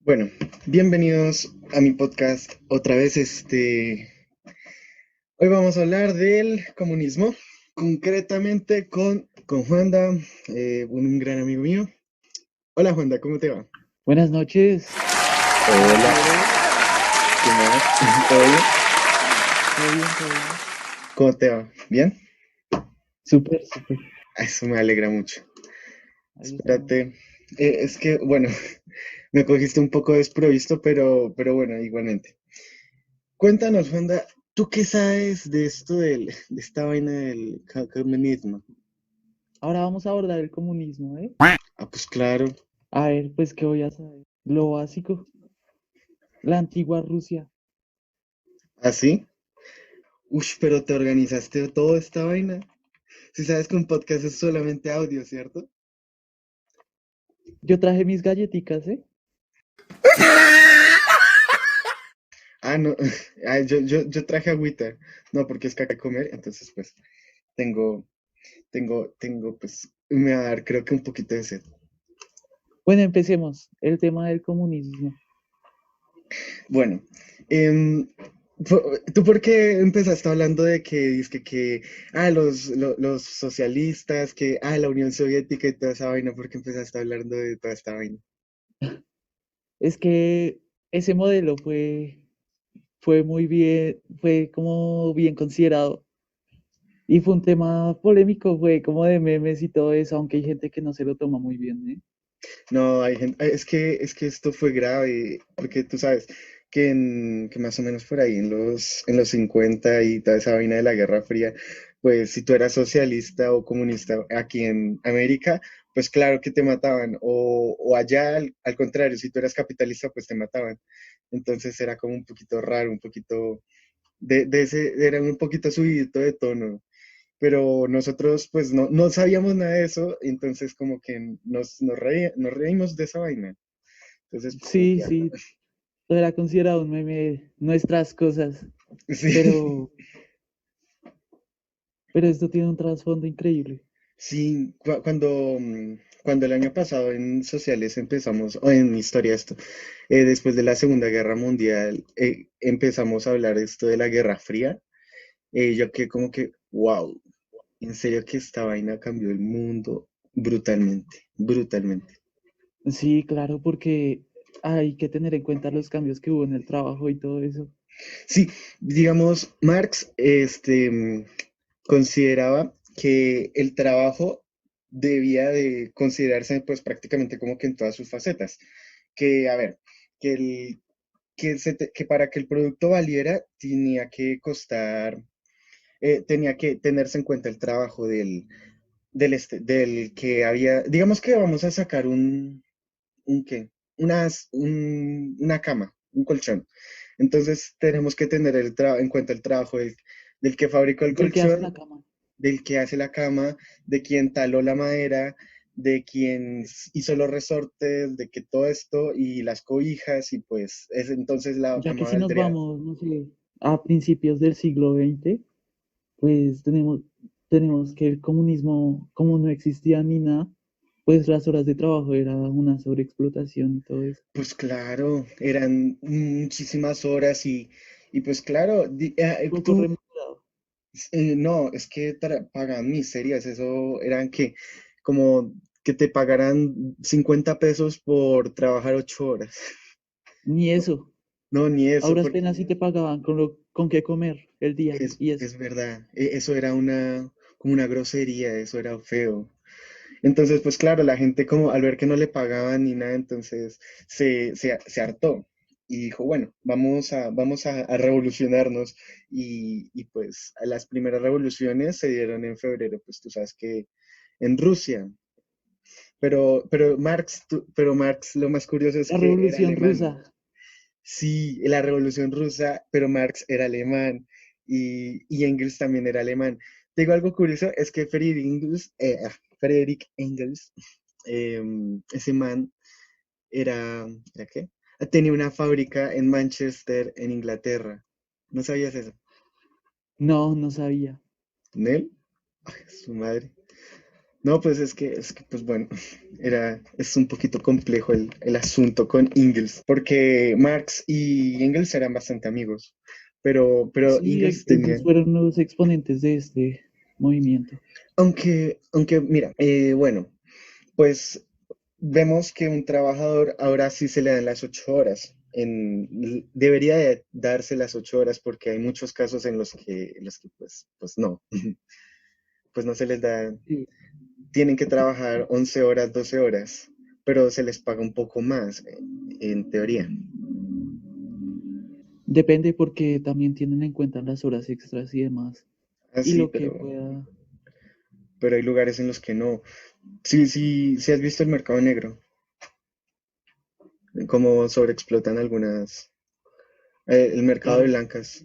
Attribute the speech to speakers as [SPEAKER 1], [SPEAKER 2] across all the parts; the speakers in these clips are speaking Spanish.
[SPEAKER 1] Bueno, bienvenidos a mi podcast otra vez. Hoy vamos a hablar del comunismo, concretamente con Juanda, un gran amigo mío. Hola Juanda, ¿cómo te va?
[SPEAKER 2] Buenas noches,
[SPEAKER 1] Hola,
[SPEAKER 2] bro.
[SPEAKER 1] ¿qué más? ¿Todo bien?
[SPEAKER 2] ¿Todo bien? ¿Todo bien?
[SPEAKER 1] ¿Cómo te va? ¿Bien?
[SPEAKER 2] Súper, súper.
[SPEAKER 1] Eso me alegra mucho.
[SPEAKER 2] Ahí estamos.
[SPEAKER 1] Espérate, es que, bueno, me cogiste un poco desprovisto, pero bueno, igualmente. Cuéntanos, Juanda, ¿tú qué sabes de de esta vaina del comunismo?
[SPEAKER 2] Ahora vamos a abordar el comunismo, ¿eh?
[SPEAKER 1] Ah, pues claro.
[SPEAKER 2] A ver, pues, ¿qué voy a saber? Lo básico, la antigua Rusia.
[SPEAKER 1] ¿Así? Ush, pero te organizaste toda esta vaina. Si sabes que un podcast es solamente audio, ¿cierto?
[SPEAKER 2] Yo traje mis galletitas, ¿eh?
[SPEAKER 1] Ah, no. Yo traje agüita. No, porque es que hay que comer, entonces pues tengo, pues, me va a dar creo que un poquito de sed.
[SPEAKER 2] Bueno, empecemos. El tema del comunismo.
[SPEAKER 1] Bueno, em, ¿tú por qué empezaste hablando de los socialistas, la Unión Soviética y toda esa vaina? ¿Por qué empezaste hablando de toda esta vaina?
[SPEAKER 2] Es que ese modelo fue muy bien, fue como bien considerado. Y fue un tema polémico, fue como de memes y todo eso, aunque hay gente que no se lo toma muy bien, ¿eh?
[SPEAKER 1] No, hay gente, es que esto fue grave, porque tú sabes que más o menos por ahí en los 50 y toda esa vaina de la Guerra Fría, pues si tú eras socialista o comunista aquí en América, pues claro que te mataban, o allá al contrario, si tú eras capitalista, pues te mataban. Entonces era como un poquito raro, un poquito, era un poquito subidito de tono, pero nosotros pues no sabíamos nada de eso, entonces como que nos reímos de esa vaina. Entonces, como
[SPEAKER 2] Sí,
[SPEAKER 1] que,
[SPEAKER 2] sí, todo era considerado un meme, nuestras cosas,
[SPEAKER 1] sí,
[SPEAKER 2] pero, pero esto tiene un trasfondo increíble.
[SPEAKER 1] sí, cuando el año pasado en sociales empezamos, o en historia esto, después de la Segunda Guerra Mundial, empezamos a hablar esto de la Guerra Fría, yo que como que, wow, en serio que esta vaina cambió el mundo brutalmente, brutalmente.
[SPEAKER 2] Sí, claro, porque hay que tener en cuenta los cambios que hubo en el trabajo y todo eso.
[SPEAKER 1] Sí, digamos, Marx consideraba que el trabajo debía de considerarse pues prácticamente como que en todas sus facetas. Que, a ver, que, el, que para que el producto valiera tenía que tenerse en cuenta el trabajo del que había, digamos que vamos a sacar un qué, una cama, un colchón. Entonces tenemos que tener en cuenta el trabajo del que fabricó el
[SPEAKER 2] Del que hace la
[SPEAKER 1] colchón,
[SPEAKER 2] cama.
[SPEAKER 1] del que hace la cama, de quien taló la madera, de quien hizo los resortes, de que todo esto y las cobijas y pues es entonces la
[SPEAKER 2] Ya que
[SPEAKER 1] cama
[SPEAKER 2] si nos
[SPEAKER 1] valdría.
[SPEAKER 2] vamos, no sé, a principios del siglo XX, pues tenemos que el comunismo, como no existía ni nada, pues las horas de trabajo era una sobreexplotación y todo eso.
[SPEAKER 1] Pues claro, eran muchísimas horas y pues claro,
[SPEAKER 2] Poco
[SPEAKER 1] tú,
[SPEAKER 2] remunerado.
[SPEAKER 1] no, es que pagan miserias, eso eran que como que te pagaran 50 pesos por trabajar 8 horas.
[SPEAKER 2] Ni eso.
[SPEAKER 1] No, ni
[SPEAKER 2] A
[SPEAKER 1] eso,
[SPEAKER 2] duras
[SPEAKER 1] porque
[SPEAKER 2] penas sí te pagaban con qué comer el día y eso.
[SPEAKER 1] es verdad, eso era como una grosería, eso era feo. Entonces, pues claro, la gente como al ver que no le pagaban ni nada, entonces se hartó. y dijo, bueno, a revolucionarnos y pues las primeras revoluciones se dieron en febrero, pues tú sabes que en Rusia, pero Marx lo más curioso es
[SPEAKER 2] La
[SPEAKER 1] que era
[SPEAKER 2] Revolución
[SPEAKER 1] alemán.
[SPEAKER 2] Rusa.
[SPEAKER 1] Sí, la Revolución Rusa, pero Marx era alemán y Engels también era alemán. Te digo algo curioso, es que Friedrich Engels, ese man ¿era qué? Tenía una fábrica en Manchester, en Inglaterra. ¿No sabías eso?
[SPEAKER 2] No, no sabía.
[SPEAKER 1] ¿Nel? Ay, su madre. No, pues pues bueno, es un poquito complejo el asunto con Engels, porque Marx y Engels eran bastante amigos, pero
[SPEAKER 2] Sí,
[SPEAKER 1] Engels
[SPEAKER 2] ellos
[SPEAKER 1] tenía,
[SPEAKER 2] fueron los exponentes de este movimiento.
[SPEAKER 1] aunque mira, bueno, pues vemos que un trabajador ahora sí se le dan las 8 horas. Debería de darse las 8 horas porque hay muchos casos en los que pues no, pues no se les da,
[SPEAKER 2] Sí.
[SPEAKER 1] tienen que trabajar 11 horas, 12 horas, pero se les paga un poco más, en teoría.
[SPEAKER 2] Depende porque también tienen en cuenta las horas extras y demás. Y
[SPEAKER 1] Así,
[SPEAKER 2] lo que
[SPEAKER 1] pero,
[SPEAKER 2] pueda.
[SPEAKER 1] pero hay lugares en los que no. Sí, sí, sí has visto el mercado negro, cómo sobreexplotan el mercado de
[SPEAKER 2] Claro,
[SPEAKER 1] blancas.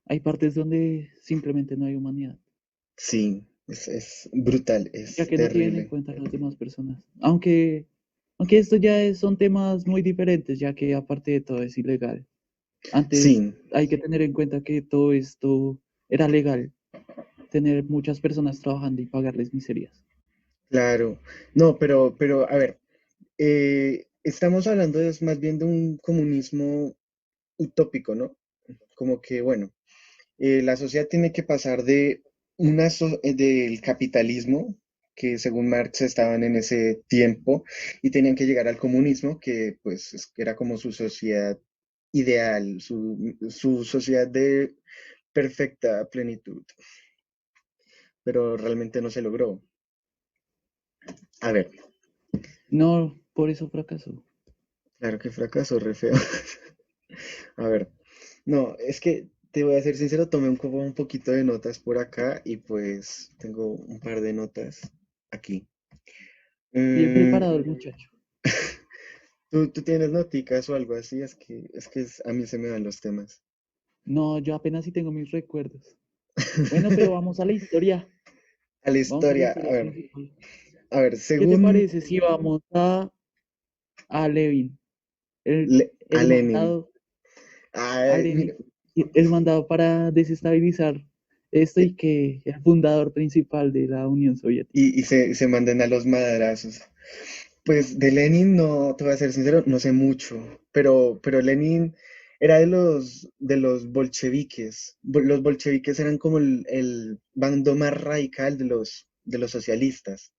[SPEAKER 2] hay partes donde simplemente no hay humanidad,
[SPEAKER 1] Sí, es brutal,
[SPEAKER 2] ya
[SPEAKER 1] es
[SPEAKER 2] que no tienen en
[SPEAKER 1] terrible.
[SPEAKER 2] cuenta a las demás personas. Aunque esto son temas muy diferentes, ya que aparte de todo es ilegal. Antes
[SPEAKER 1] Sí,
[SPEAKER 2] hay que tener en cuenta que todo esto era legal, tener muchas personas trabajando y pagarles miserias.
[SPEAKER 1] claro. No, pero, a ver, estamos hablando más bien de un comunismo utópico, ¿no? Como que, bueno, la sociedad tiene que pasar del capitalismo, que según Marx estaban en ese tiempo, y tenían que llegar al comunismo, que pues era como su sociedad ideal, su sociedad de perfecta plenitud, pero realmente no se logró. A ver,
[SPEAKER 2] No, por eso fracasó.
[SPEAKER 1] claro que fracasó, re feo. A ver, no, es que te voy a ser sincero, tomé un poquito de notas por acá y pues tengo un par de notas aquí.
[SPEAKER 2] Bien
[SPEAKER 1] Mm,
[SPEAKER 2] preparado el muchacho.
[SPEAKER 1] ¿tú tienes noticas o algo así? A mí se me dan los temas.
[SPEAKER 2] No, yo apenas sí tengo mis recuerdos. Bueno, pero vamos a la historia.
[SPEAKER 1] A la
[SPEAKER 2] Vamos a la
[SPEAKER 1] historia,
[SPEAKER 2] historia principal.
[SPEAKER 1] a ver,
[SPEAKER 2] ¿Qué te
[SPEAKER 1] según
[SPEAKER 2] parece si vamos a Levin? El,
[SPEAKER 1] A
[SPEAKER 2] el
[SPEAKER 1] Lenin.
[SPEAKER 2] mandado a
[SPEAKER 1] Ay,
[SPEAKER 2] Lenin,
[SPEAKER 1] mira,
[SPEAKER 2] el mandado para desestabilizar esto
[SPEAKER 1] eh,
[SPEAKER 2] y que el fundador principal de la Unión Soviética.
[SPEAKER 1] y se manden a los madrazos. Pues de Lenin no, te voy a ser sincero, no sé mucho, pero Lenin era de los bolcheviques. Los bolcheviques eran como el bando más radical de los socialistas,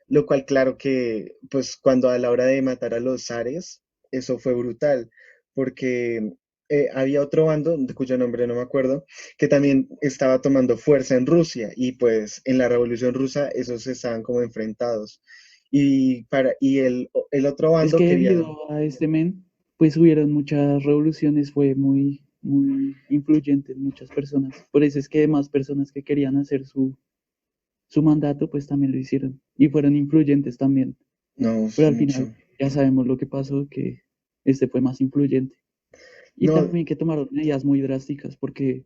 [SPEAKER 1] lo cual claro que, pues cuando a la hora de matar a los zares, eso fue brutal, porque había otro bando, de cuyo nombre no me acuerdo, que también estaba tomando fuerza en Rusia, y pues en la Revolución Rusa esos estaban como enfrentados. Y el otro
[SPEAKER 2] Es
[SPEAKER 1] bando
[SPEAKER 2] que
[SPEAKER 1] quería,
[SPEAKER 2] debido a este men, pues hubieron muchas revoluciones, fue muy, muy influyente en muchas personas. Por eso es que más personas que querían hacer su mandato, pues también lo hicieron. Y fueron influyentes también.
[SPEAKER 1] no,
[SPEAKER 2] Pero
[SPEAKER 1] es
[SPEAKER 2] al final
[SPEAKER 1] mucho.
[SPEAKER 2] ya sabemos lo que pasó, que este fue más influyente. Y
[SPEAKER 1] No,
[SPEAKER 2] también que tomaron medidas muy drásticas porque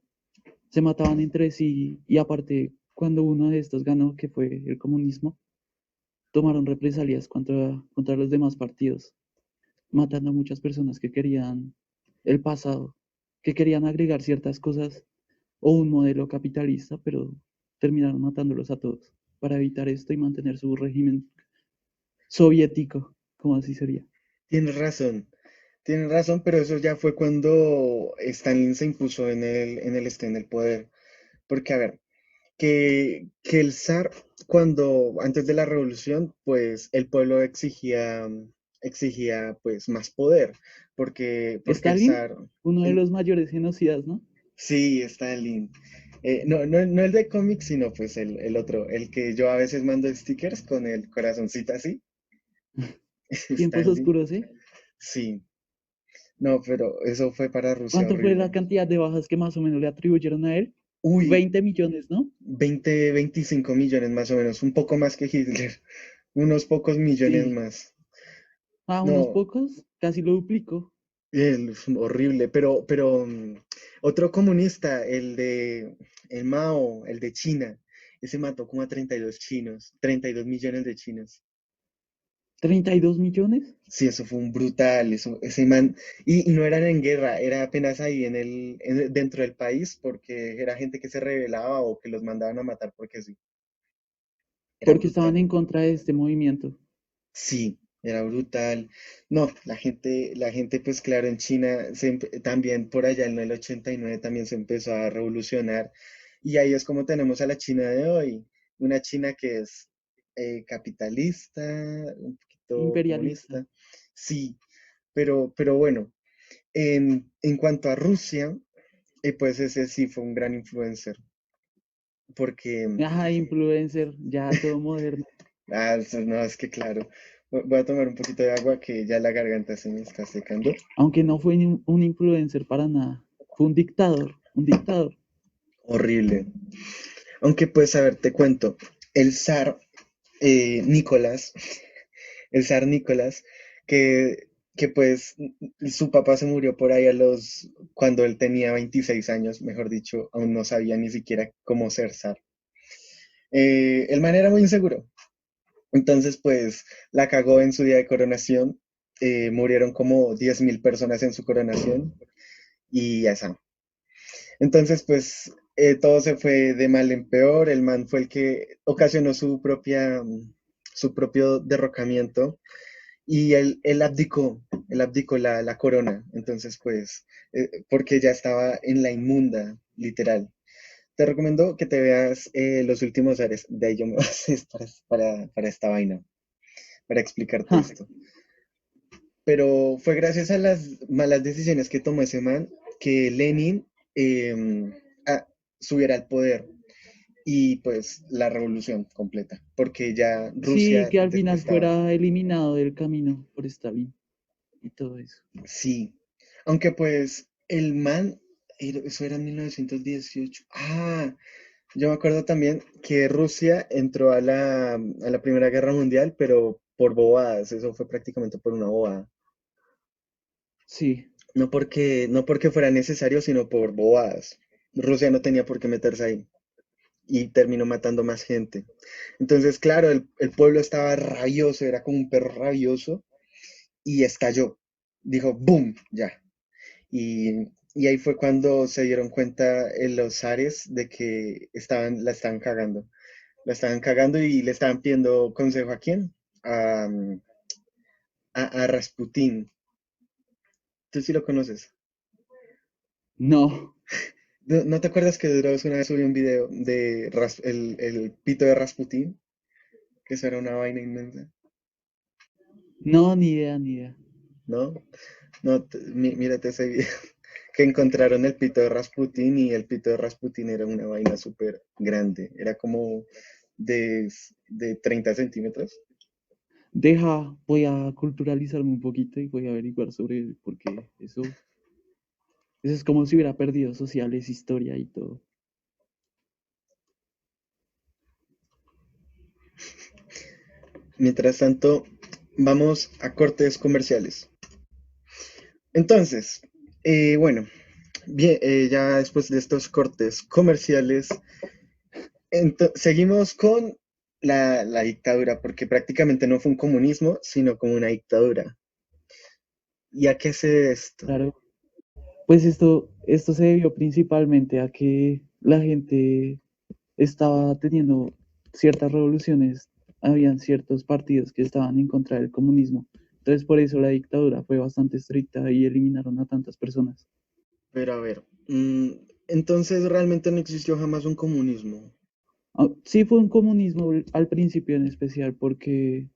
[SPEAKER 2] se mataban entre sí y aparte, cuando uno de estos ganó, que fue el comunismo, tomaron represalias contra los demás partidos, matando a muchas personas que querían el pasado, que querían agregar ciertas cosas o un modelo capitalista, pero terminaron matándolos a todos para evitar esto y mantener su régimen soviético, como así sería.
[SPEAKER 1] tienes razón, pero eso ya fue cuando Stalin se impuso en el poder. Porque, a ver, que el zar, antes de la revolución, pues el pueblo exigía pues más poder, porque el
[SPEAKER 2] Stalin,
[SPEAKER 1] zar,
[SPEAKER 2] uno de
[SPEAKER 1] el-
[SPEAKER 2] los mayores genocidas, ¿no?
[SPEAKER 1] sí, Stalin, no, no, no el de cómics, sino pues el otro, el que yo a veces mando stickers con el corazoncito así,
[SPEAKER 2] Tiempos
[SPEAKER 1] Stalin,
[SPEAKER 2] oscuros, ¿eh?
[SPEAKER 1] sí, No, pero eso fue para Rusia
[SPEAKER 2] ¿Cuánto fue la
[SPEAKER 1] horrible.
[SPEAKER 2] cantidad de bajas que más o menos le atribuyeron a él?
[SPEAKER 1] Uy,
[SPEAKER 2] 20 millones, ¿no?
[SPEAKER 1] 25 millones más o menos, un poco más que Hitler, unos pocos millones
[SPEAKER 2] Sí.
[SPEAKER 1] más.
[SPEAKER 2] A unos
[SPEAKER 1] No,
[SPEAKER 2] pocos, casi lo duplicó.
[SPEAKER 1] horrible, pero otro comunista, el Mao, el de China, ese mató como a 32 chinos, 32 millones de chinos.
[SPEAKER 2] 32 millones.
[SPEAKER 1] Sí, eso fue un brutal, ese man, y no eran en guerra, era apenas ahí dentro del país, porque era gente que se rebelaba o que los mandaban a matar porque sí, era
[SPEAKER 2] Porque estaban
[SPEAKER 1] brutal.
[SPEAKER 2] en contra de este movimiento.
[SPEAKER 1] Sí, era brutal. No, la gente, pues claro, en China también por allá en el 89 también se empezó a revolucionar. Y ahí es como tenemos a la China de hoy, una China que es capitalista, un poquito
[SPEAKER 2] Imperialista.
[SPEAKER 1] comunista. Sí, pero bueno, en cuanto a Rusia, pues ese sí fue un gran influencer, porque,
[SPEAKER 2] Ajá, influencer, ya todo moderno.
[SPEAKER 1] no, es que claro, voy a tomar un poquito de agua que ya la garganta se me está secando.
[SPEAKER 2] Aunque no fue ni un influencer para nada. Fue un dictador, un dictador.
[SPEAKER 1] Horrible. Aunque pues, a ver, te cuento, el zar Nicolás, el zar Nicolás, que pues su papá se murió por ahí cuando él tenía 26 años, mejor dicho, aún no sabía ni siquiera cómo ser zar. El man era muy inseguro, entonces pues la cagó en su día de coronación, murieron como 10.000 personas en su coronación y ya está. Entonces, pues todo se fue de mal en peor. El man fue el que ocasionó su propio derrocamiento y él abdicó la corona. Entonces, pues, porque ya estaba en la inmunda, literal. Te recomiendo que te veas Los Últimos Ares. De ahí yo me basé para esta vaina, para explicarte
[SPEAKER 2] Ja.
[SPEAKER 1] esto. Pero fue gracias a las malas decisiones que tomó ese man que Lenin subiera al poder y pues la revolución completa, porque ya
[SPEAKER 2] Sí,
[SPEAKER 1] Rusia
[SPEAKER 2] que al final
[SPEAKER 1] detestaba.
[SPEAKER 2] fuera eliminado del camino por Stalin y todo eso.
[SPEAKER 1] Sí, aunque pues el man, eso era en 1918. Yo me acuerdo también que Rusia entró a la Primera Guerra Mundial, pero por bobadas, eso fue prácticamente por una bobada.
[SPEAKER 2] Sí.
[SPEAKER 1] No porque fuera necesario, sino por bobadas. Rusia no tenía por qué meterse ahí y terminó matando más gente. Entonces, claro, el pueblo estaba rabioso, era como un perro rabioso y estalló. Dijo, ¡boom! Ya. Y ahí fue cuando se dieron cuenta los zares de que la estaban cagando. La estaban cagando y le estaban pidiendo consejo a quién? A, a Rasputín. ¿Tú sí lo conoces?
[SPEAKER 2] No,
[SPEAKER 1] ¿No te acuerdas que Dross una vez subió un video de el pito de Rasputín? Que eso era una vaina inmensa,
[SPEAKER 2] no, ni idea, ni idea.
[SPEAKER 1] ¿no? No, mírate ese video. Que encontraron el pito de Rasputín y el pito de Rasputín era una vaina súper grande. Era como de 30 centímetros.
[SPEAKER 2] Deja, voy a culturalizarme un poquito y voy a averiguar sobre él, porque eso es como si hubiera perdido sociales, historia y todo.
[SPEAKER 1] Mientras tanto, vamos a cortes comerciales. Entonces, bueno, bien, ya después de estos cortes comerciales, seguimos con la dictadura, porque prácticamente no fue un comunismo, sino como una dictadura. ¿Y a qué se debe esto?
[SPEAKER 2] Claro. Pues esto se debió principalmente a que la gente estaba teniendo ciertas revoluciones, habían ciertos partidos que estaban en contra del comunismo. Entonces, por eso la dictadura fue bastante estricta y eliminaron a tantas personas.
[SPEAKER 1] Pero a ver, entonces realmente no existió jamás un comunismo.
[SPEAKER 2] Sí fue un comunismo al principio en especial, porque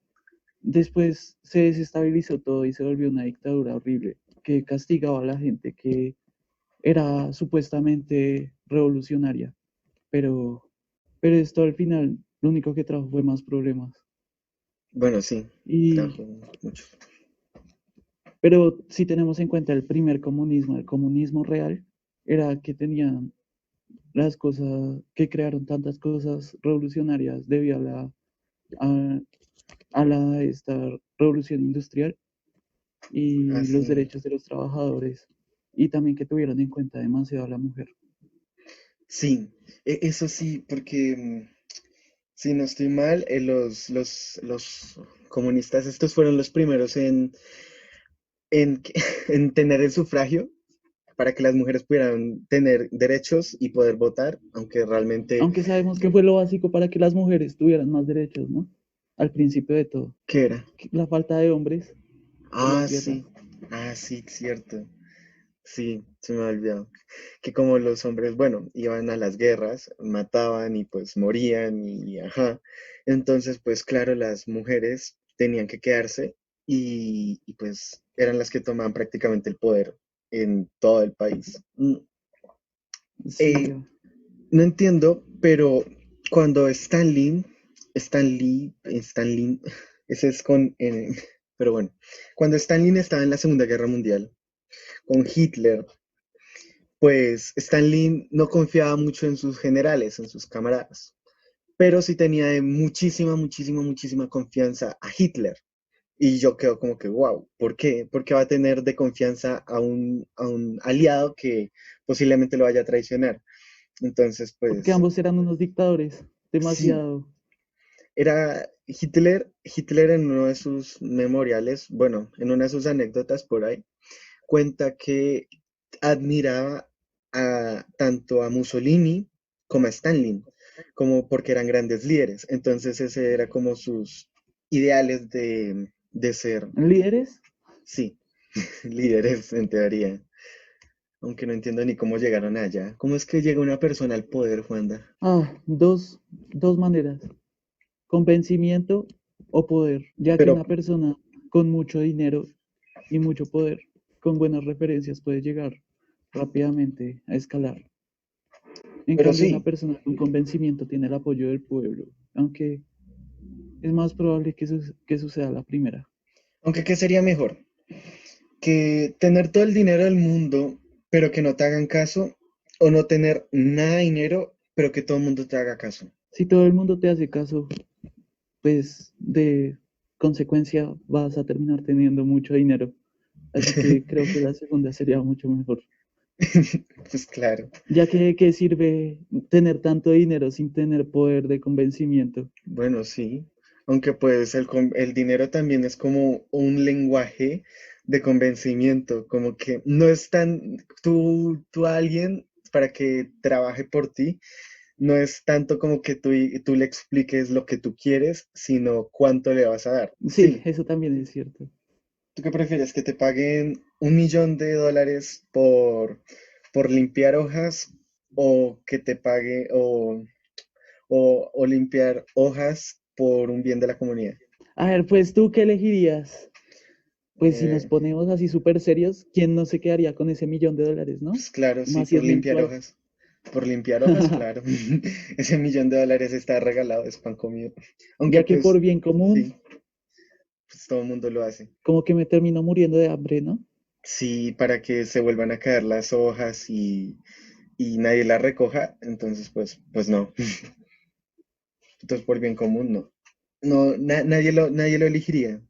[SPEAKER 2] después se desestabilizó todo y se volvió una dictadura horrible que castigaba a la gente que era supuestamente revolucionaria, pero, pero esto al final lo único que trajo fue más problemas.
[SPEAKER 1] Bueno, sí,
[SPEAKER 2] Y
[SPEAKER 1] trajo mucho.
[SPEAKER 2] Pero si tenemos en cuenta el primer comunismo, el comunismo real, era que tenían las cosas, que crearon tantas cosas revolucionarias debido a, a esta revolución industrial y los
[SPEAKER 1] Así.
[SPEAKER 2] derechos de los trabajadores y también que tuvieron en cuenta demasiado a la mujer.
[SPEAKER 1] Sí, eso sí, porque si no estoy mal, los comunistas estos fueron los primeros en tener el sufragio para que las mujeres pudieran tener derechos y poder votar, aunque realmente,
[SPEAKER 2] Aunque sabemos que fue lo básico para que las mujeres tuvieran más derechos, ¿no? Al principio de todo.
[SPEAKER 1] ¿qué era?
[SPEAKER 2] La falta de hombres por la tierra.
[SPEAKER 1] Sí, sí, cierto. Sí, se me ha olvidado. Que como los hombres, bueno, iban a las guerras, mataban y pues morían y ajá. Entonces, pues claro, las mujeres tenían que quedarse y pues eran las que tomaban prácticamente el poder en todo el país.
[SPEAKER 2] Sí,
[SPEAKER 1] Eh, no entiendo, pero cuando Stanley, ese es con N, pero bueno, cuando Stanley estaba en la Segunda Guerra Mundial con Hitler, pues Stanley no confiaba mucho en sus generales, en sus camaradas, pero sí tenía de muchísima, muchísima, muchísima confianza a Hitler. Y yo quedo como que, wow, ¿por qué? Porque va a tener de confianza a un aliado que posiblemente lo vaya a traicionar. Entonces,
[SPEAKER 2] porque
[SPEAKER 1] pues
[SPEAKER 2] ambos eran unos dictadores
[SPEAKER 1] sí,
[SPEAKER 2] demasiado.
[SPEAKER 1] era Hitler en uno de sus memoriales, bueno, en una de sus anécdotas por ahí, cuenta que admiraba tanto a Mussolini como a Stalin, como porque eran grandes líderes. Entonces ese era como sus ideales de ser,
[SPEAKER 2] ¿Líderes?
[SPEAKER 1] sí, líderes en teoría. Aunque no entiendo ni cómo llegaron allá. ¿Cómo es que llega una persona al poder, Juanda?
[SPEAKER 2] Dos maneras. Convencimiento o poder, ya que
[SPEAKER 1] Pero,
[SPEAKER 2] una persona con mucho dinero y mucho poder, con buenas referencias, puede llegar rápidamente a escalar. En
[SPEAKER 1] pero
[SPEAKER 2] cambio, una
[SPEAKER 1] sí,
[SPEAKER 2] persona con convencimiento tiene el apoyo del pueblo, aunque es más probable que suceda la primera.
[SPEAKER 1] aunque ¿qué sería mejor? Que tener todo el dinero del mundo, pero que no te hagan caso, o no tener nada de dinero, pero que todo el mundo te haga caso.
[SPEAKER 2] Si todo el mundo te hace caso, pues de consecuencia vas a terminar teniendo mucho dinero. Así que creo que la segunda sería mucho mejor.
[SPEAKER 1] Pues claro,
[SPEAKER 2] Ya que ¿qué sirve tener tanto dinero sin tener poder de convencimiento?
[SPEAKER 1] bueno, sí. Aunque pues el dinero también es como un lenguaje de convencimiento, como que no es tan tú a alguien para que trabaje por ti, no es tanto como que tú le expliques lo que tú quieres, sino cuánto le vas a dar.
[SPEAKER 2] Sí,
[SPEAKER 1] Sí,
[SPEAKER 2] eso también es cierto.
[SPEAKER 1] ¿tú qué prefieres? ¿Que te paguen $1 millón por limpiar hojas o que te pague o limpiar hojas por un bien de la comunidad?
[SPEAKER 2] A ver, pues tú qué elegirías. Pues si nos
[SPEAKER 1] Eh,
[SPEAKER 2] ponemos así súper serios, ¿quién no se quedaría con ese $1.000.000, no?
[SPEAKER 1] pues claro, sí,
[SPEAKER 2] Más si
[SPEAKER 1] por
[SPEAKER 2] es
[SPEAKER 1] limpiar
[SPEAKER 2] mensual.
[SPEAKER 1] hojas. Por limpiar hojas, claro. Ese $1 millón está regalado, es pan comido. Aunque
[SPEAKER 2] Ya que por
[SPEAKER 1] pues,
[SPEAKER 2] bien común,
[SPEAKER 1] sí, pues todo el mundo lo hace.
[SPEAKER 2] como que me termino muriendo de hambre, ¿no?
[SPEAKER 1] Sí, para que se vuelvan a caer las hojas y nadie las recoja, entonces pues no. Entonces por bien común no. No, nadie lo elegiría.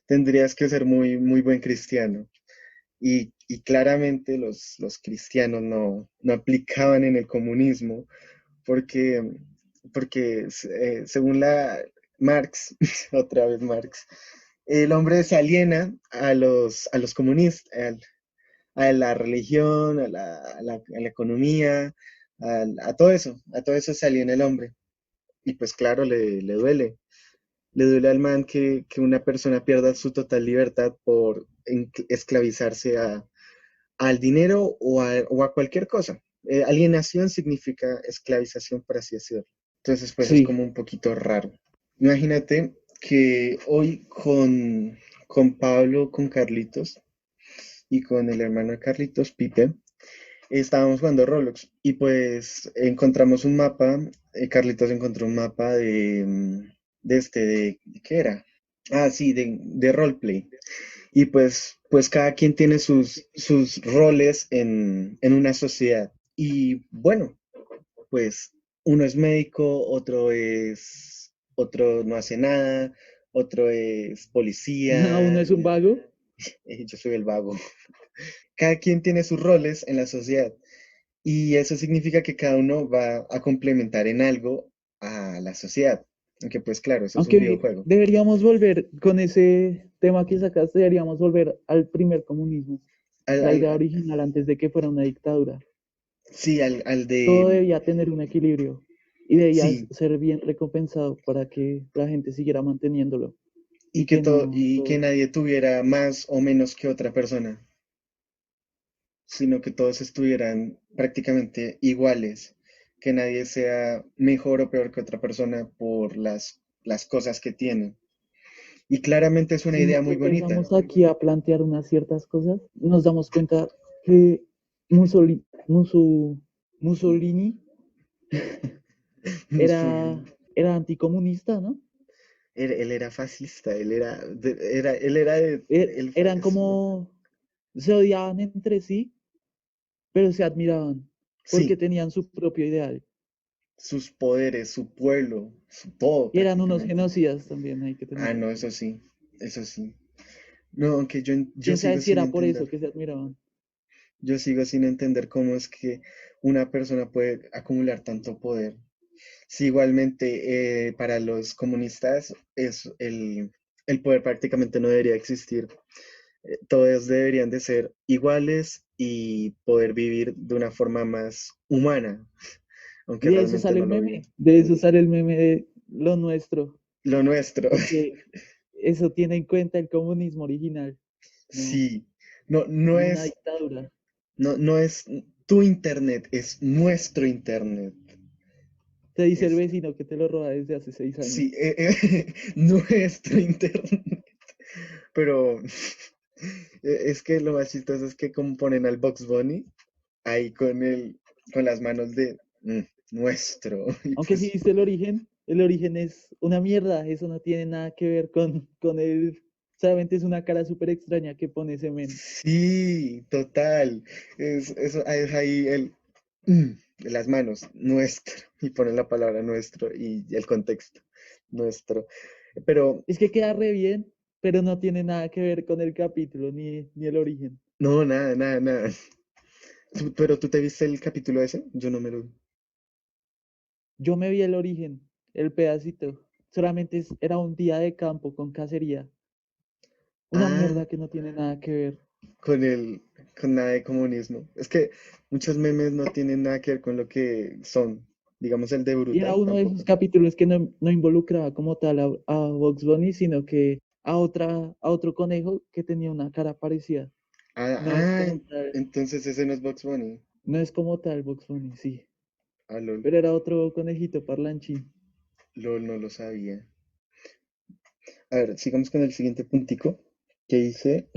[SPEAKER 1] Tendrías que ser muy, muy buen cristiano. Y claramente los cristianos no aplicaban en el comunismo porque, porque según Marx, otra vez Marx, el hombre se aliena a los comunistas, a la religión, a la economía, a todo eso se aliena el hombre. Y pues claro, le duele al man que una persona pierda su total libertad por esclavizarse al dinero o a cualquier cosa. Alienación significa esclavización, por así decirlo. Entonces, pues es
[SPEAKER 2] Sí.
[SPEAKER 1] como un poquito raro. Imagínate que hoy con Pablo, con Carlitos y con el hermano de Carlitos, Pipe, estábamos jugando Roblox y pues encontramos un mapa, Carlitos encontró un mapa ¿qué era? Ah, sí, de roleplay. Y pues pues cada quien tiene sus roles en una sociedad. Y bueno, pues uno es médico, otro no hace nada, otro es
[SPEAKER 2] Uno
[SPEAKER 1] policía,
[SPEAKER 2] es un vago.
[SPEAKER 1] yo soy el vago. Cada quien tiene sus roles en la sociedad y eso significa que cada uno va a complementar en algo a la sociedad. Aunque pues claro, eso es un
[SPEAKER 2] Aunque
[SPEAKER 1] videojuego.
[SPEAKER 2] deberíamos volver con ese tema que sacaste, deberíamos volver al primer comunismo,
[SPEAKER 1] Al,
[SPEAKER 2] la
[SPEAKER 1] al-
[SPEAKER 2] idea original antes de que fuera una dictadura.
[SPEAKER 1] sí, al
[SPEAKER 2] Todo
[SPEAKER 1] de...
[SPEAKER 2] debía tener un equilibrio y debía
[SPEAKER 1] Sí,
[SPEAKER 2] ser bien recompensado para que la gente siguiera manteniéndolo
[SPEAKER 1] y
[SPEAKER 2] y
[SPEAKER 1] que,
[SPEAKER 2] que no
[SPEAKER 1] y que
[SPEAKER 2] todo.
[SPEAKER 1] nadie tuviera más o menos que otra persona, sino que todos estuvieran prácticamente iguales, que nadie sea mejor o peor que otra persona por las cosas que tiene. Y claramente es una
[SPEAKER 2] Si
[SPEAKER 1] idea muy
[SPEAKER 2] nosotros
[SPEAKER 1] bonita.
[SPEAKER 2] empezamos aquí a plantear unas ciertas cosas, nos damos cuenta que Mussolini
[SPEAKER 1] Mussolini.
[SPEAKER 2] era anticomunista, ¿no?
[SPEAKER 1] Él era fascista, él era de,
[SPEAKER 2] Eran como, se odiaban entre sí, pero se admiraban porque
[SPEAKER 1] sí,
[SPEAKER 2] tenían su propio ideal.
[SPEAKER 1] sus poderes, su pueblo, su todo
[SPEAKER 2] Y eran unos
[SPEAKER 1] prácticamente.
[SPEAKER 2] genocidas también, hay que
[SPEAKER 1] Ah,
[SPEAKER 2] tenerlo en
[SPEAKER 1] no,
[SPEAKER 2] cuenta.
[SPEAKER 1] eso sí, eso sí. No, aunque yo
[SPEAKER 2] Quién sabe
[SPEAKER 1] sigo
[SPEAKER 2] si
[SPEAKER 1] sin
[SPEAKER 2] era por
[SPEAKER 1] entender.
[SPEAKER 2] eso que se admiraban.
[SPEAKER 1] Yo sigo sin entender cómo es que una persona puede acumular tanto poder. Si igualmente para los comunistas el poder prácticamente no debería existir. Todos deberían de ser iguales y poder vivir de una forma más humana,
[SPEAKER 2] Y
[SPEAKER 1] aunque
[SPEAKER 2] de eso
[SPEAKER 1] realmente
[SPEAKER 2] sale
[SPEAKER 1] no
[SPEAKER 2] el
[SPEAKER 1] lo
[SPEAKER 2] meme,
[SPEAKER 1] viven.
[SPEAKER 2] de eso sale el meme de lo nuestro,
[SPEAKER 1] Lo nuestro,
[SPEAKER 2] porque eso tiene en cuenta el comunismo original, no,
[SPEAKER 1] sí, no, no
[SPEAKER 2] no una
[SPEAKER 1] es,
[SPEAKER 2] dictadura.
[SPEAKER 1] no es tu internet, es nuestro internet.
[SPEAKER 2] Te dice el
[SPEAKER 1] Es,
[SPEAKER 2] vecino que te lo roba desde hace 6 años.
[SPEAKER 1] sí, nuestro internet. Pero es que lo más chistoso es que como ponen al Box Bunny ahí con las manos de nuestro. Y
[SPEAKER 2] Aunque si
[SPEAKER 1] pues
[SPEAKER 2] viste el origen es una mierda, eso no tiene nada que ver con el, solamente es una cara súper extraña que pone ese men.
[SPEAKER 1] sí, total. Es ahí mm, las manos, nuestro. Y ponen la palabra nuestro y el contexto, nuestro. Pero
[SPEAKER 2] Es que queda re bien, pero no tiene nada que ver con el capítulo ni el origen.
[SPEAKER 1] no, nada, nada, nada. Pero tú te viste el capítulo ese? Yo no me lo vi.
[SPEAKER 2] Yo me vi el origen, el pedacito. Solamente era un día de campo con cacería. Una
[SPEAKER 1] Ah,
[SPEAKER 2] mierda que no tiene nada que ver.
[SPEAKER 1] con con nada de comunismo. Es que muchos memes no tienen nada que ver con lo que son. Digamos el de
[SPEAKER 2] Y era
[SPEAKER 1] Brutal
[SPEAKER 2] uno de esos
[SPEAKER 1] tampoco.
[SPEAKER 2] capítulos que no involucraba como tal a Bugs Bunny, sino que a otro conejo que tenía una cara parecida.
[SPEAKER 1] Ah,
[SPEAKER 2] No es como
[SPEAKER 1] ah,
[SPEAKER 2] tal,
[SPEAKER 1] entonces ese no es Box Bunny.
[SPEAKER 2] no es como tal Bugs Bunny, sí.
[SPEAKER 1] Ah, lol,
[SPEAKER 2] Pero era otro conejito parlanchín.
[SPEAKER 1] lol, no lo sabía. A ver, sigamos con el siguiente puntico que dice.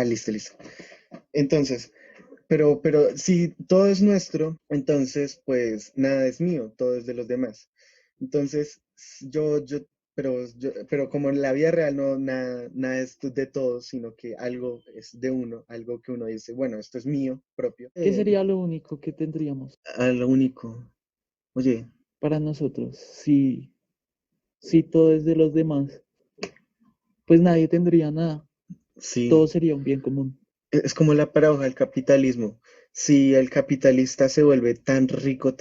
[SPEAKER 1] Listo, listo. Entonces, pero si todo es nuestro, entonces pues nada es mío, todo es de los demás. Entonces, pero como en la vida real no, nada es de todos, sino que algo es de uno, algo que uno dice, bueno, esto es mío propio.
[SPEAKER 2] ¿Qué sería lo único que tendríamos
[SPEAKER 1] A lo único. Oye,
[SPEAKER 2] para nosotros si todo es de los demás? Pues nadie tendría nada. Todo
[SPEAKER 1] sí,
[SPEAKER 2] sería un bien común.
[SPEAKER 1] es como la paradoja del capitalismo. Si el capitalista se vuelve tan rico,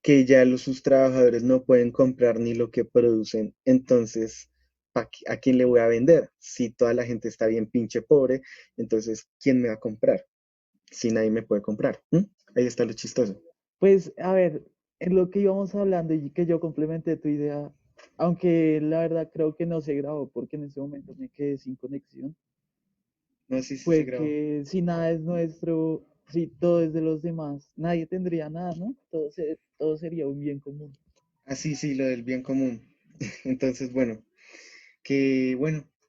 [SPEAKER 1] que ya sus trabajadores no pueden comprar ni lo que producen, entonces, ¿a quién le voy a vender? Si toda la gente está bien pinche pobre, entonces, ¿quién me va a comprar? Si nadie me puede comprar. ¿M? Ahí está lo chistoso.
[SPEAKER 2] Pues, a ver, en lo que íbamos hablando y que yo complementé tu idea, aunque la verdad creo que no se grabó porque en ese momento me quedé sin conexión,
[SPEAKER 1] No, sí, sí se
[SPEAKER 2] fue
[SPEAKER 1] grabó.
[SPEAKER 2] que si nada es nuestro, si todo es de los demás, nadie tendría nada, ¿no? Todo sería un bien común.
[SPEAKER 1] Ah, sí, sí, lo del bien común. Entonces, bueno,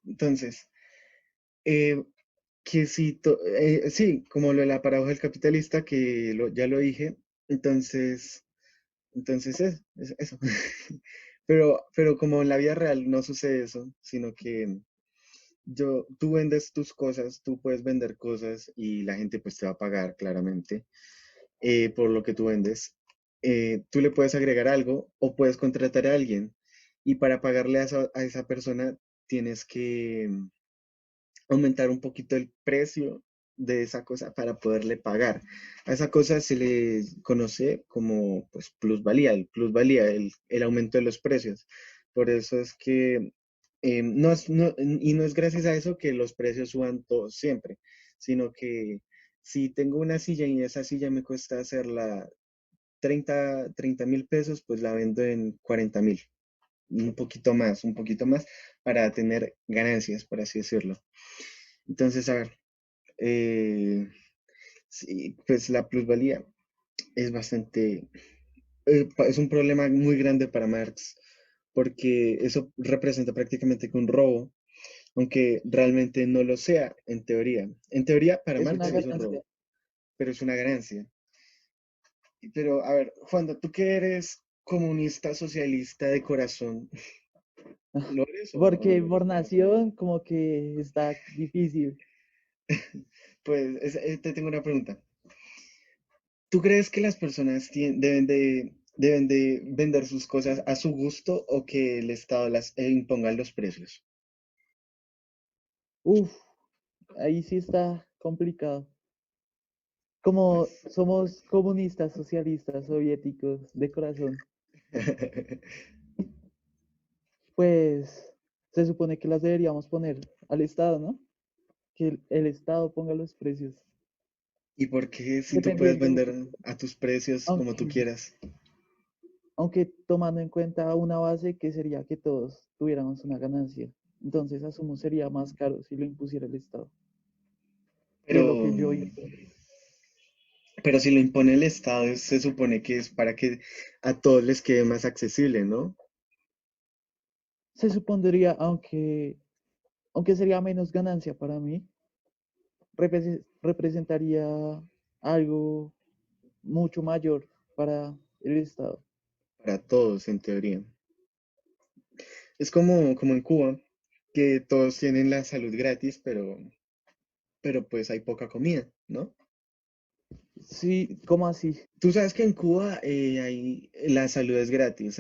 [SPEAKER 1] entonces, eh, que sí, sí, como lo de la paradoja del capitalista, que ya lo dije, entonces, entonces es eso. Pero como en la vida real no sucede eso, sino que tú vendes tus cosas, tú puedes vender cosas y la gente pues te va a pagar claramente por lo que tú vendes. Tú le puedes agregar algo o puedes contratar a alguien y para pagarle a esa persona tienes que aumentar un poquito el precio de esa cosa para poderle pagar. A esa cosa se le conoce como pues plusvalía, el aumento de los precios. Por eso es que y no es gracias a eso que los precios suban todos siempre, sino que si tengo una silla y esa silla me cuesta hacerla 30.000 pesos, pues la vendo en 40.000, un poquito más para tener ganancias, por así decirlo. Entonces, a ver, eh, sí, pues la plusvalía es bastante, es un problema muy grande para Marx, porque eso representa prácticamente que un robo, aunque realmente no lo sea en teoría. En teoría, para
[SPEAKER 2] Es
[SPEAKER 1] Marx
[SPEAKER 2] una
[SPEAKER 1] es un
[SPEAKER 2] ganancia.
[SPEAKER 1] robo, pero es una ganancia. Pero, a ver, Juanda, tú que eres comunista, socialista de corazón, ¿lo eres o no
[SPEAKER 2] Porque
[SPEAKER 1] lo eres?
[SPEAKER 2] por nación como que está difícil.
[SPEAKER 1] Pues te tengo una pregunta. ¿Tú crees que las personas deben de vender sus cosas a su gusto o que el Estado las imponga los precios?
[SPEAKER 2] Uf, ahí sí está complicado. Como somos comunistas, socialistas, soviéticos de corazón, pues se supone que las deberíamos poner al Estado, ¿no? Que el Estado ponga los precios,
[SPEAKER 1] ¿Y por qué si tú puedes
[SPEAKER 2] dependiendo,
[SPEAKER 1] vender a tus precios como tú
[SPEAKER 2] aunque,
[SPEAKER 1] quieras?
[SPEAKER 2] aunque tomando en cuenta una base que sería que todos tuviéramos una ganancia. Entonces asumo sería más caro si lo impusiera el Estado. Y es lo
[SPEAKER 1] Pero,
[SPEAKER 2] que yo digo.
[SPEAKER 1] pero si lo impone el Estado, se supone que es para que a todos les quede más accesible, ¿no?
[SPEAKER 2] Se supondría, aunque sería menos ganancia para mí, representaría algo mucho mayor para el Estado.
[SPEAKER 1] Para todos, en teoría. Es como en Cuba, que todos tienen la salud gratis, pero pues hay poca comida, ¿no?
[SPEAKER 2] Sí, ¿cómo así?
[SPEAKER 1] Tú sabes que en Cuba la salud es gratis,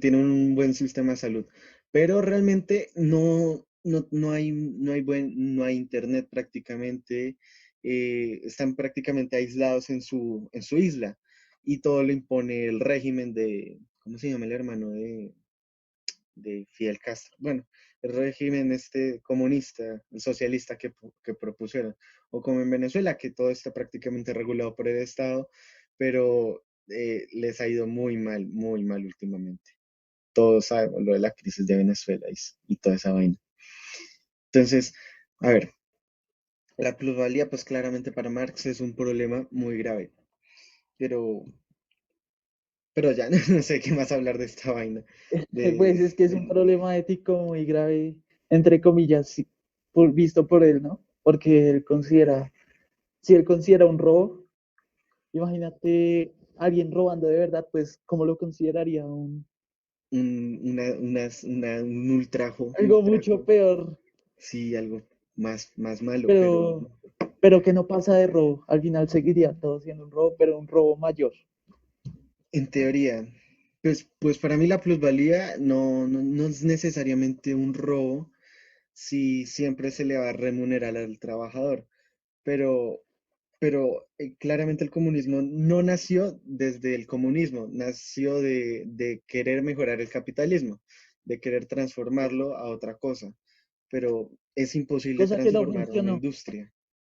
[SPEAKER 1] tienen un buen sistema de salud, pero realmente no hay internet prácticamente, están prácticamente aislados en su isla y todo lo impone el régimen ¿cómo se llama el hermano de Fidel Castro? Bueno, el régimen este comunista, socialista que propusieron, o como en Venezuela, que todo está prácticamente regulado por el Estado, pero les ha ido muy mal últimamente. Todos sabemos lo de la crisis de Venezuela y toda esa vaina. Entonces, a ver, la plusvalía, pues claramente para Marx es un problema muy grave, pero, pero ya no sé qué más hablar de esta vaina.
[SPEAKER 2] Pues
[SPEAKER 1] De,
[SPEAKER 2] es que es un problema ético muy grave, entre comillas, visto por él, ¿no? Porque él considera, si él considera un robo, imagínate alguien robando de verdad, pues, ¿cómo lo consideraría?
[SPEAKER 1] un
[SPEAKER 2] Algo mucho peor,
[SPEAKER 1] sí, algo más malo, pero
[SPEAKER 2] pero, pero que no pasa de robo. Al final seguiría todo siendo un robo, pero un robo mayor.
[SPEAKER 1] en teoría, pues para mí la plusvalía no es necesariamente un robo si siempre se le va a remunerar al trabajador, pero, pero claramente el comunismo no nació desde el comunismo, nació de querer mejorar el capitalismo, de querer transformarlo a otra cosa, pero es imposible
[SPEAKER 2] Cosa que no
[SPEAKER 1] transformar una
[SPEAKER 2] funcionó.
[SPEAKER 1] industria,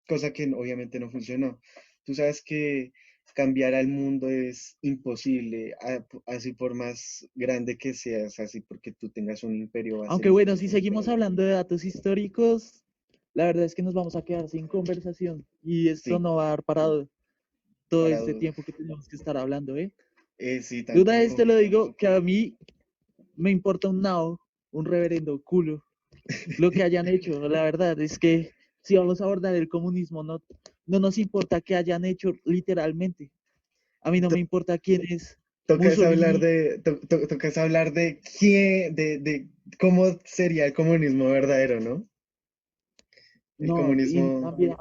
[SPEAKER 1] cosa que obviamente no funcionó. Tú sabes que cambiar al mundo es imposible, así por más grande que seas, así porque tú tengas un imperio
[SPEAKER 2] Aunque
[SPEAKER 1] vasallo.
[SPEAKER 2] bueno, si seguimos hablando de datos históricos, la verdad es que nos vamos a quedar sin conversación y esto
[SPEAKER 1] Sí,
[SPEAKER 2] no va a dar para todo
[SPEAKER 1] para,
[SPEAKER 2] este tiempo que tenemos que estar hablando, ¿eh?
[SPEAKER 1] sí,
[SPEAKER 2] De una vez
[SPEAKER 1] tampoco.
[SPEAKER 2] te lo digo que a mí me importa un nabo, un reverendo culo, lo que hayan hecho. La verdad es que si vamos a abordar el comunismo, no nos importa qué hayan hecho literalmente. A mí no me
[SPEAKER 1] To-
[SPEAKER 2] importa quién es
[SPEAKER 1] Tocas hablar
[SPEAKER 2] Mussolini.
[SPEAKER 1] tocas hablar de cómo sería el comunismo verdadero, ¿no? El
[SPEAKER 2] No, y
[SPEAKER 1] comunismo,
[SPEAKER 2] también,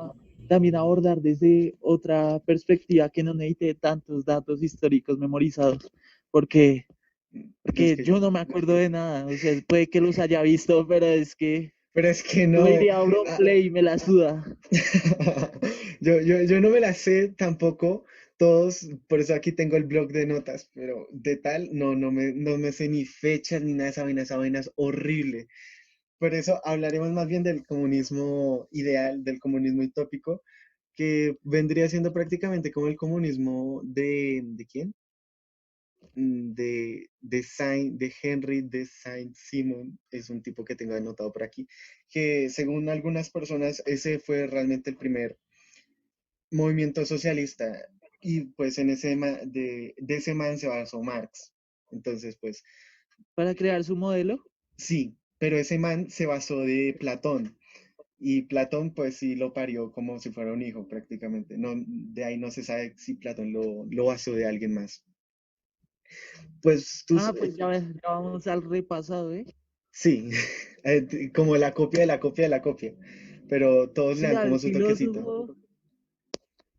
[SPEAKER 2] también abordar desde otra perspectiva que no necesite tantos datos históricos memorizados, porque,
[SPEAKER 1] es
[SPEAKER 2] porque
[SPEAKER 1] que,
[SPEAKER 2] yo no me acuerdo de nada, o sea, puede que los haya visto, pero es que
[SPEAKER 1] pero es que
[SPEAKER 2] yo
[SPEAKER 1] no.
[SPEAKER 2] diría
[SPEAKER 1] Ah,
[SPEAKER 2] Auronplay y me la suda.
[SPEAKER 1] yo no me la sé tampoco todos, por eso aquí tengo el blog de notas, pero de tal, no me sé ni fechas ni nada de esa vaina es horrible. Por eso hablaremos más bien del comunismo ideal, del comunismo utópico, que vendría siendo prácticamente como el comunismo ¿de quién? De Henry de Saint-Simon, es un tipo que tengo anotado por aquí, que según algunas personas ese fue realmente el primer movimiento socialista y pues en de ese man se basó Marx. Entonces, pues
[SPEAKER 2] Para crear su modelo.
[SPEAKER 1] sí, pero ese man se basó de Platón. Y Platón, pues sí lo parió como si fuera un hijo prácticamente. No, de ahí no se sabe si Platón lo basó de alguien más. Pues tú,
[SPEAKER 2] Ah, pues ya vamos al repasado, ¿eh?
[SPEAKER 1] sí, como la copia de la copia de la copia. Pero todos le
[SPEAKER 2] Sí,
[SPEAKER 1] dan como
[SPEAKER 2] al
[SPEAKER 1] su toquecito.
[SPEAKER 2] filósofo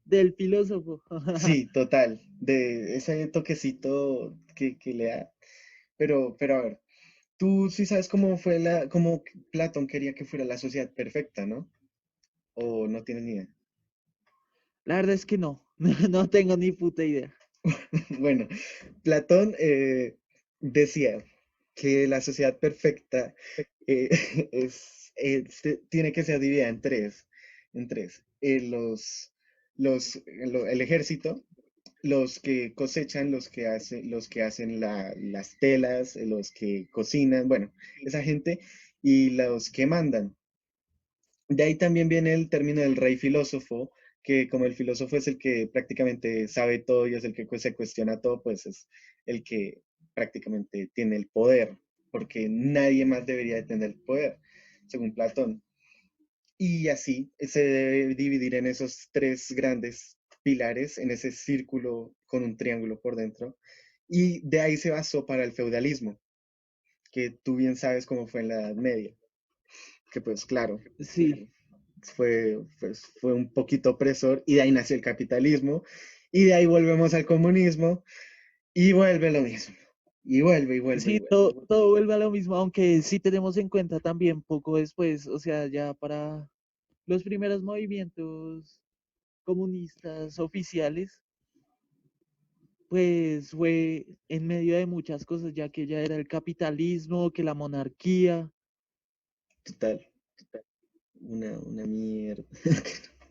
[SPEAKER 2] del filósofo.
[SPEAKER 1] Sí, total, de ese toquecito que le da. Pero a ver, tú sí sabes cómo Platón quería que fuera la sociedad perfecta, ¿no? ¿O no tienes ni idea?
[SPEAKER 2] La verdad es que no, no tengo ni puta idea.
[SPEAKER 1] Bueno, Platón decía que la sociedad perfecta eh, tiene que ser dividida en tres. El ejército, los que cosechan, los que hacen las telas, los que cocinan, bueno, esa gente, y los que mandan. De ahí también viene el término del rey filósofo, que como el filósofo es el que prácticamente sabe todo y es el que se cuestiona todo, pues es el que prácticamente tiene el poder, porque nadie más debería de tener el poder, según Platón. Y así se debe dividir en esos tres grandes pilares, en ese círculo con un triángulo por dentro. Y de ahí se basó para el feudalismo, que tú bien sabes cómo fue en la Edad Media, que pues claro,
[SPEAKER 2] Sí,
[SPEAKER 1] fue un poquito opresor y de ahí nació el capitalismo y de ahí volvemos al comunismo y vuelve lo mismo. Y vuelve y vuelve y
[SPEAKER 2] sí,
[SPEAKER 1] vuelve.
[SPEAKER 2] todo vuelve a lo mismo, aunque sí tenemos en cuenta también poco después, o sea, ya para los primeros movimientos comunistas oficiales, pues fue en medio de muchas cosas, ya que ya era el capitalismo, que la monarquía,
[SPEAKER 1] Total, una mierda.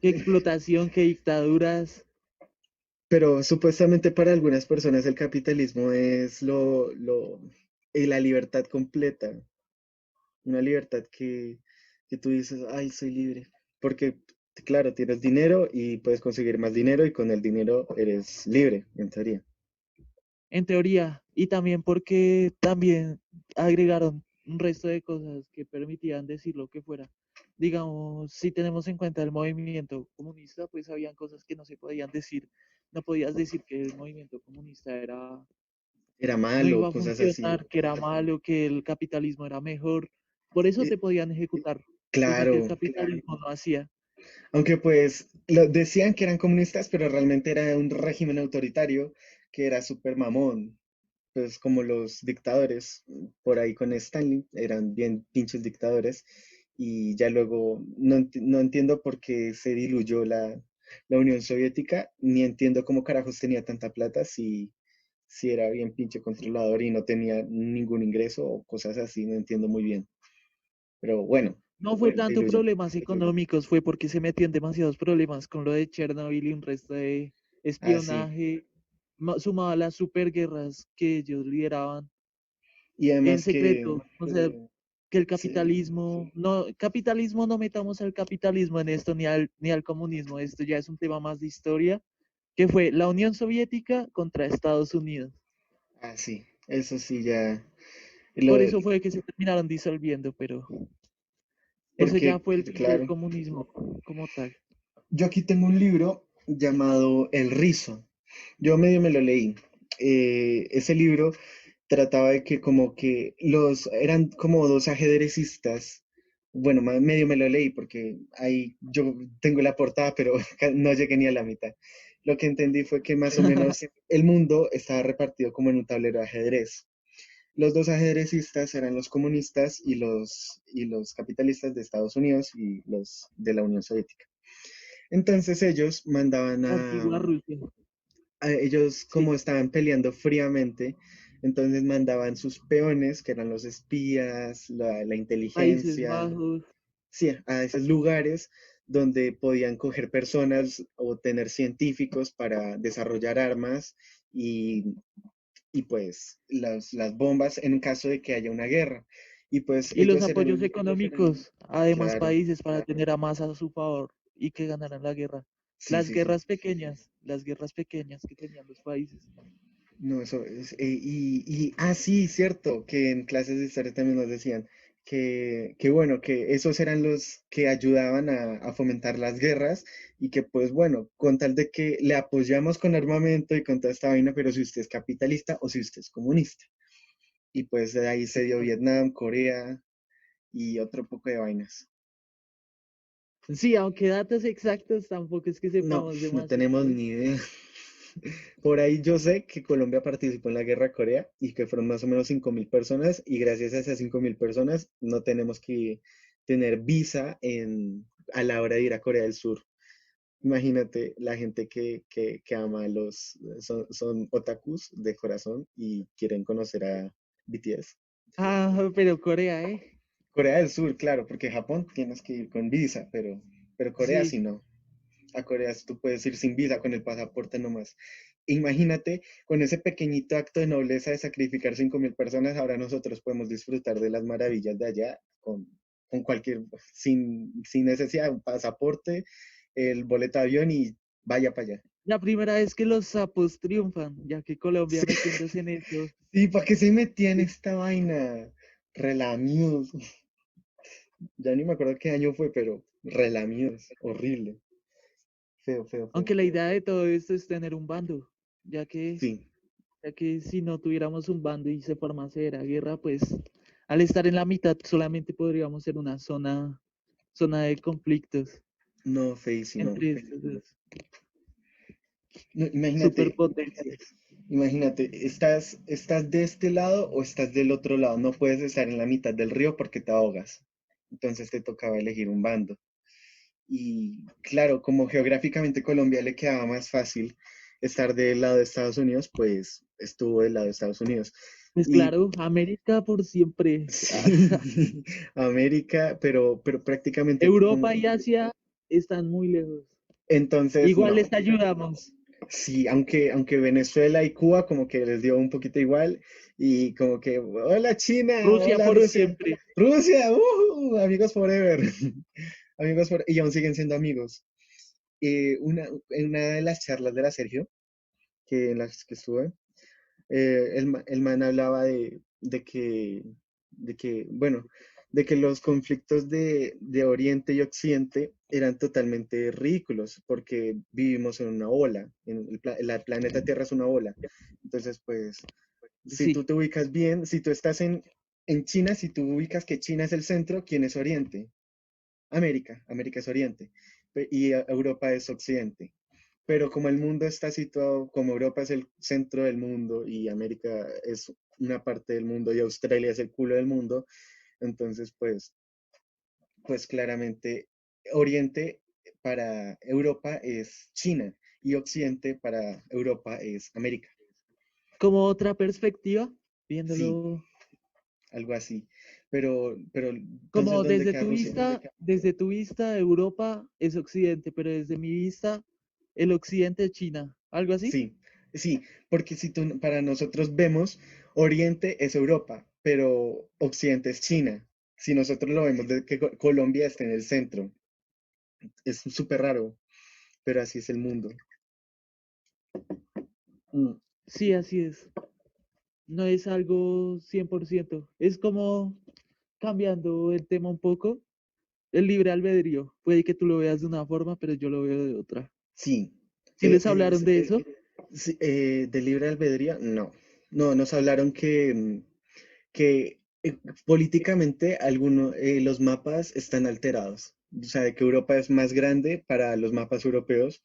[SPEAKER 2] que explotación, que dictaduras.
[SPEAKER 1] Pero supuestamente para algunas personas el capitalismo es la libertad completa, una libertad que tú dices, ay, soy libre. Porque, claro, tienes dinero y puedes conseguir más dinero y con el dinero eres libre, en teoría.
[SPEAKER 2] En teoría, y también porque también agregaron un resto de cosas que permitían decir lo que fuera. Digamos, si tenemos en cuenta el movimiento comunista, pues habían cosas que no se podían decir. No podías decir que el movimiento comunista
[SPEAKER 1] Era
[SPEAKER 2] no
[SPEAKER 1] malo,
[SPEAKER 2] iba a
[SPEAKER 1] cosas así.
[SPEAKER 2] funcionar, que era malo, que el capitalismo era mejor. Por eso
[SPEAKER 1] Eh,
[SPEAKER 2] te podían ejecutar, cosa que el
[SPEAKER 1] claro,
[SPEAKER 2] capitalismo no hacía.
[SPEAKER 1] aunque pues decían que eran comunistas, pero realmente era un régimen autoritario que era súper mamón. Pues como los dictadores, por ahí con Stanley, eran bien pinches dictadores. Y ya luego no entiendo por qué se diluyó la Unión Soviética, ni entiendo cómo carajos tenía tanta plata si era bien pinche controlador y no tenía ningún ingreso o cosas así, no entiendo muy bien. Pero bueno,
[SPEAKER 2] No fue
[SPEAKER 1] se
[SPEAKER 2] tanto
[SPEAKER 1] diluyó.
[SPEAKER 2] problemas económicos, fue porque se metió en demasiados problemas con lo de Chernobyl y un resto de
[SPEAKER 1] Ah, sí.
[SPEAKER 2] espionaje, sumado a las superguerras que ellos lideraban
[SPEAKER 1] Y
[SPEAKER 2] en
[SPEAKER 1] además
[SPEAKER 2] secreto. O sea, que el
[SPEAKER 1] sí,
[SPEAKER 2] capitalismo no metamos al capitalismo en esto ni al comunismo. Esto ya es un tema más de historia, que fue la Unión Soviética contra Estados Unidos.
[SPEAKER 1] sí, eso sí ya,
[SPEAKER 2] Por
[SPEAKER 1] lo,
[SPEAKER 2] eso fue que se terminaron disolviendo, pero eso ya
[SPEAKER 1] porque
[SPEAKER 2] fue el fin del
[SPEAKER 1] claro,
[SPEAKER 2] comunismo como tal.
[SPEAKER 1] yo aquí tengo un libro llamado El Rizo, yo medio me lo leí. Ese libro trataba de que como que eran como dos ajedrecistas, bueno, medio me lo leí porque ahí yo tengo la portada, pero no llegué ni a la mitad. Lo que entendí fue que más o menos el mundo estaba repartido como en un tablero de ajedrez. Los dos ajedrecistas eran los comunistas y los capitalistas de Estados Unidos y los de la Unión Soviética. Entonces ellos mandaban
[SPEAKER 2] Antigua Rusia.
[SPEAKER 1] ellos como
[SPEAKER 2] Sí,
[SPEAKER 1] estaban peleando fríamente, entonces mandaban sus peones, que eran los espías, la
[SPEAKER 2] Países
[SPEAKER 1] inteligencia,
[SPEAKER 2] Bajos.
[SPEAKER 1] sí, a esos lugares donde podían coger personas o tener científicos para desarrollar armas y, y pues las bombas en caso de que haya una guerra. Y pues
[SPEAKER 2] Y los
[SPEAKER 1] ellos
[SPEAKER 2] apoyos
[SPEAKER 1] eran,
[SPEAKER 2] económicos a demás
[SPEAKER 1] claro,
[SPEAKER 2] países para tener a más a su favor y que ganaran la guerra.
[SPEAKER 1] sí, sí, sí.
[SPEAKER 2] Las guerras pequeñas que tenían los países.
[SPEAKER 1] No, eso es, sí, cierto, que en clases de historia también nos decían que bueno, que esos eran los que ayudaban a fomentar las guerras y que pues bueno, con tal de que le apoyamos con armamento y con toda esta vaina, pero si usted es capitalista o si usted es comunista. Y pues de ahí se dio Vietnam, Corea y otro poco de vainas.
[SPEAKER 2] Sí, aunque datos exactos tampoco es que
[SPEAKER 1] No,
[SPEAKER 2] sepamos
[SPEAKER 1] no tenemos
[SPEAKER 2] demasiado.
[SPEAKER 1] ni idea. Por ahí yo sé que Colombia participó en la guerra de Corea y que fueron más o menos 5.000 personas y gracias a esas 5.000 personas no tenemos que tener visa a la hora de ir a Corea del Sur. Imagínate la gente que ama a son otakus de corazón y quieren conocer a BTS.
[SPEAKER 2] Ah, pero Corea, ¿eh?
[SPEAKER 1] Corea del Sur, claro, porque Japón tienes que ir con visa, pero Corea sí
[SPEAKER 2] Sí.
[SPEAKER 1] no. A Corea tú puedes ir sin visa con el pasaporte nomás. Imagínate, con ese pequeñito acto de nobleza de sacrificar 5.000 personas, ahora nosotros podemos disfrutar de las maravillas de allá con cualquier, sin necesidad de un pasaporte, el boleto de avión y vaya para allá.
[SPEAKER 2] La primera vez que los sapos triunfan, ya que Colombia
[SPEAKER 1] Sí,
[SPEAKER 2] metiéndose en eso.
[SPEAKER 1] sí, ¿para qué se metía en esta vaina? Relamidos. Ya ni me acuerdo qué año fue, pero relamidos. Horrible. Feo, feo, feo.
[SPEAKER 2] Aunque la idea de todo esto es tener un bando, ya que,
[SPEAKER 1] Sí.
[SPEAKER 2] ya que si no tuviéramos un bando y se formase la guerra, pues al estar en la mitad solamente podríamos ser una zona de conflictos
[SPEAKER 1] No, feísimo.
[SPEAKER 2] entre estas dos
[SPEAKER 1] No, imagínate,
[SPEAKER 2] superpotencias.
[SPEAKER 1] estás de este lado o estás del otro lado. No puedes estar en la mitad del río porque te ahogas. Entonces te tocaba elegir un bando. Y claro, como geográficamente Colombia le quedaba más fácil estar del lado de Estados Unidos, pues estuvo del lado de Estados Unidos.
[SPEAKER 2] Pues
[SPEAKER 1] Y
[SPEAKER 2] claro, América por siempre.
[SPEAKER 1] sí, América, pero prácticamente
[SPEAKER 2] Europa y Asia están muy lejos.
[SPEAKER 1] entonces
[SPEAKER 2] Igual
[SPEAKER 1] no.
[SPEAKER 2] les ayudamos.
[SPEAKER 1] Sí, aunque Venezuela y Cuba como que les dio un poquito igual y como que, hola China,
[SPEAKER 2] Rusia
[SPEAKER 1] hola
[SPEAKER 2] por
[SPEAKER 1] Rusia,
[SPEAKER 2] siempre.
[SPEAKER 1] Rusia, amigos forever, y aún siguen siendo amigos. En una de las charlas de la Sergio, en las que estuve, el man hablaba bueno, de que los conflictos de Oriente y Occidente eran totalmente ridículos, porque vivimos en una ola, el planeta Tierra es una ola. Entonces, pues, si tú
[SPEAKER 2] Sí,
[SPEAKER 1] te ubicas bien, si tú estás en China, si tú ubicas que China es el centro, ¿quién es Oriente? América es Oriente, y Europa es Occidente. Pero como el mundo está situado, como Europa es el centro del mundo y América es una parte del mundo y Australia es el culo del mundo, entonces pues claramente Oriente para Europa es China y Occidente para Europa es América.
[SPEAKER 2] como otra perspectiva,
[SPEAKER 1] Sí,
[SPEAKER 2] viéndolo
[SPEAKER 1] algo así. Pero entonces,
[SPEAKER 2] como
[SPEAKER 1] ¿dónde queda Rusia?
[SPEAKER 2] desde tu vista, Europa es Occidente, pero desde mi vista, el Occidente es China. ¿Algo así?
[SPEAKER 1] Sí, sí, porque si tú, para nosotros vemos, Oriente es Europa, pero Occidente es China. Si nosotros lo vemos de que Colombia está en el centro, es súper raro, pero así es el mundo. Mm,
[SPEAKER 2] Sí, así es. No es algo 100%. Es como cambiando el tema un poco. El libre albedrío. Puede que tú lo veas de una forma, pero yo lo veo de otra.
[SPEAKER 1] sí,
[SPEAKER 2] ¿Sí les hablaron de eso?
[SPEAKER 1] sí, de libre albedrío, no. No, nos hablaron que eh, políticamente los mapas están alterados. O sea, de que Europa es más grande para los mapas europeos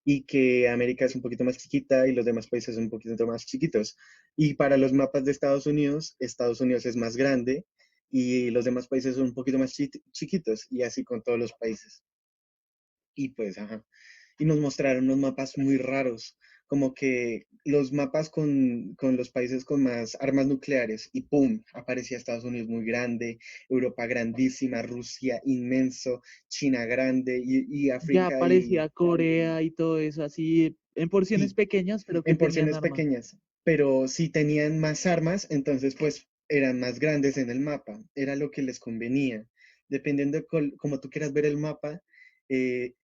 [SPEAKER 1] y que América es un poquito más chiquita y los demás países son un poquito más chiquitos. Y para los mapas de Estados Unidos es más grande y los demás países son un poquito más chiquitos y así con todos los países. Y pues, ajá. Y nos mostraron unos mapas muy raros, como que los mapas con los países con más armas nucleares y ¡pum! Aparecía Estados Unidos muy grande, Europa grandísima, Rusia inmenso, China grande y
[SPEAKER 2] Ya
[SPEAKER 1] África y
[SPEAKER 2] aparecía Corea y todo eso, así en porciones
[SPEAKER 1] sí,
[SPEAKER 2] pequeñas, pero que
[SPEAKER 1] en
[SPEAKER 2] tenían
[SPEAKER 1] porciones
[SPEAKER 2] armas.
[SPEAKER 1] pequeñas, pero si tenían más armas, entonces pues eran más grandes en el mapa, era lo que les convenía. Dependiendo de como tú quieras ver el mapa,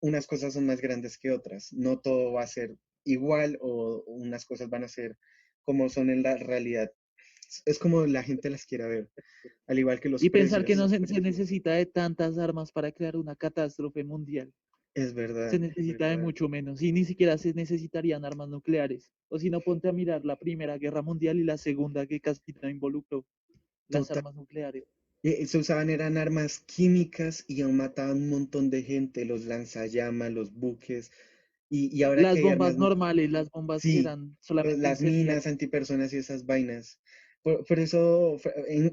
[SPEAKER 1] unas cosas son más grandes que otras, no todo va a ser igual o unas cosas van a ser como son en la realidad. Es como la gente las quiera ver, al igual que los
[SPEAKER 2] Y pensar que
[SPEAKER 1] precios.
[SPEAKER 2] no se necesita de tantas armas para crear una catástrofe mundial.
[SPEAKER 1] Es
[SPEAKER 2] Se
[SPEAKER 1] verdad,
[SPEAKER 2] necesita de mucho menos. Y ni siquiera se necesitarían armas nucleares. O si no, ponte a mirar la Primera Guerra Mundial y la Segunda, que casi no involucró las
[SPEAKER 1] total.
[SPEAKER 2] armas nucleares.
[SPEAKER 1] Se usaban eran armas químicas y aún mataban un montón de gente, los lanzallamas, los buques. Y ahora que
[SPEAKER 2] Las
[SPEAKER 1] hay armas,
[SPEAKER 2] bombas normales, las bombas que
[SPEAKER 1] sí,
[SPEAKER 2] eran solamente
[SPEAKER 1] las minas
[SPEAKER 2] incendiarias.
[SPEAKER 1] antipersonas y esas vainas. Por eso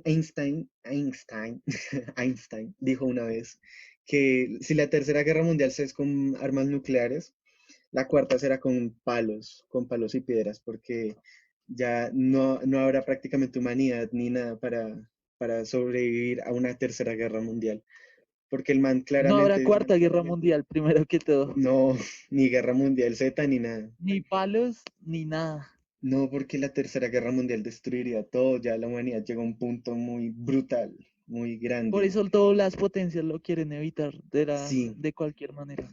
[SPEAKER 1] Einstein, Einstein dijo una vez que si la Tercera Guerra Mundial se es con armas nucleares, la cuarta será con palos y piedras, porque ya no habrá prácticamente humanidad ni nada para sobrevivir a una tercera guerra mundial. Porque el man
[SPEAKER 2] No habrá
[SPEAKER 1] claramente,
[SPEAKER 2] Cuarta Guerra Mundial, primero que todo.
[SPEAKER 1] no, ni guerra mundial Z ni nada.
[SPEAKER 2] Ni palos, ni nada.
[SPEAKER 1] No, porque la tercera guerra mundial destruiría todo, ya la humanidad llega a un punto muy brutal, muy
[SPEAKER 2] Por
[SPEAKER 1] grande.
[SPEAKER 2] eso todas las potencias lo quieren evitar
[SPEAKER 1] Sí,
[SPEAKER 2] de cualquier manera.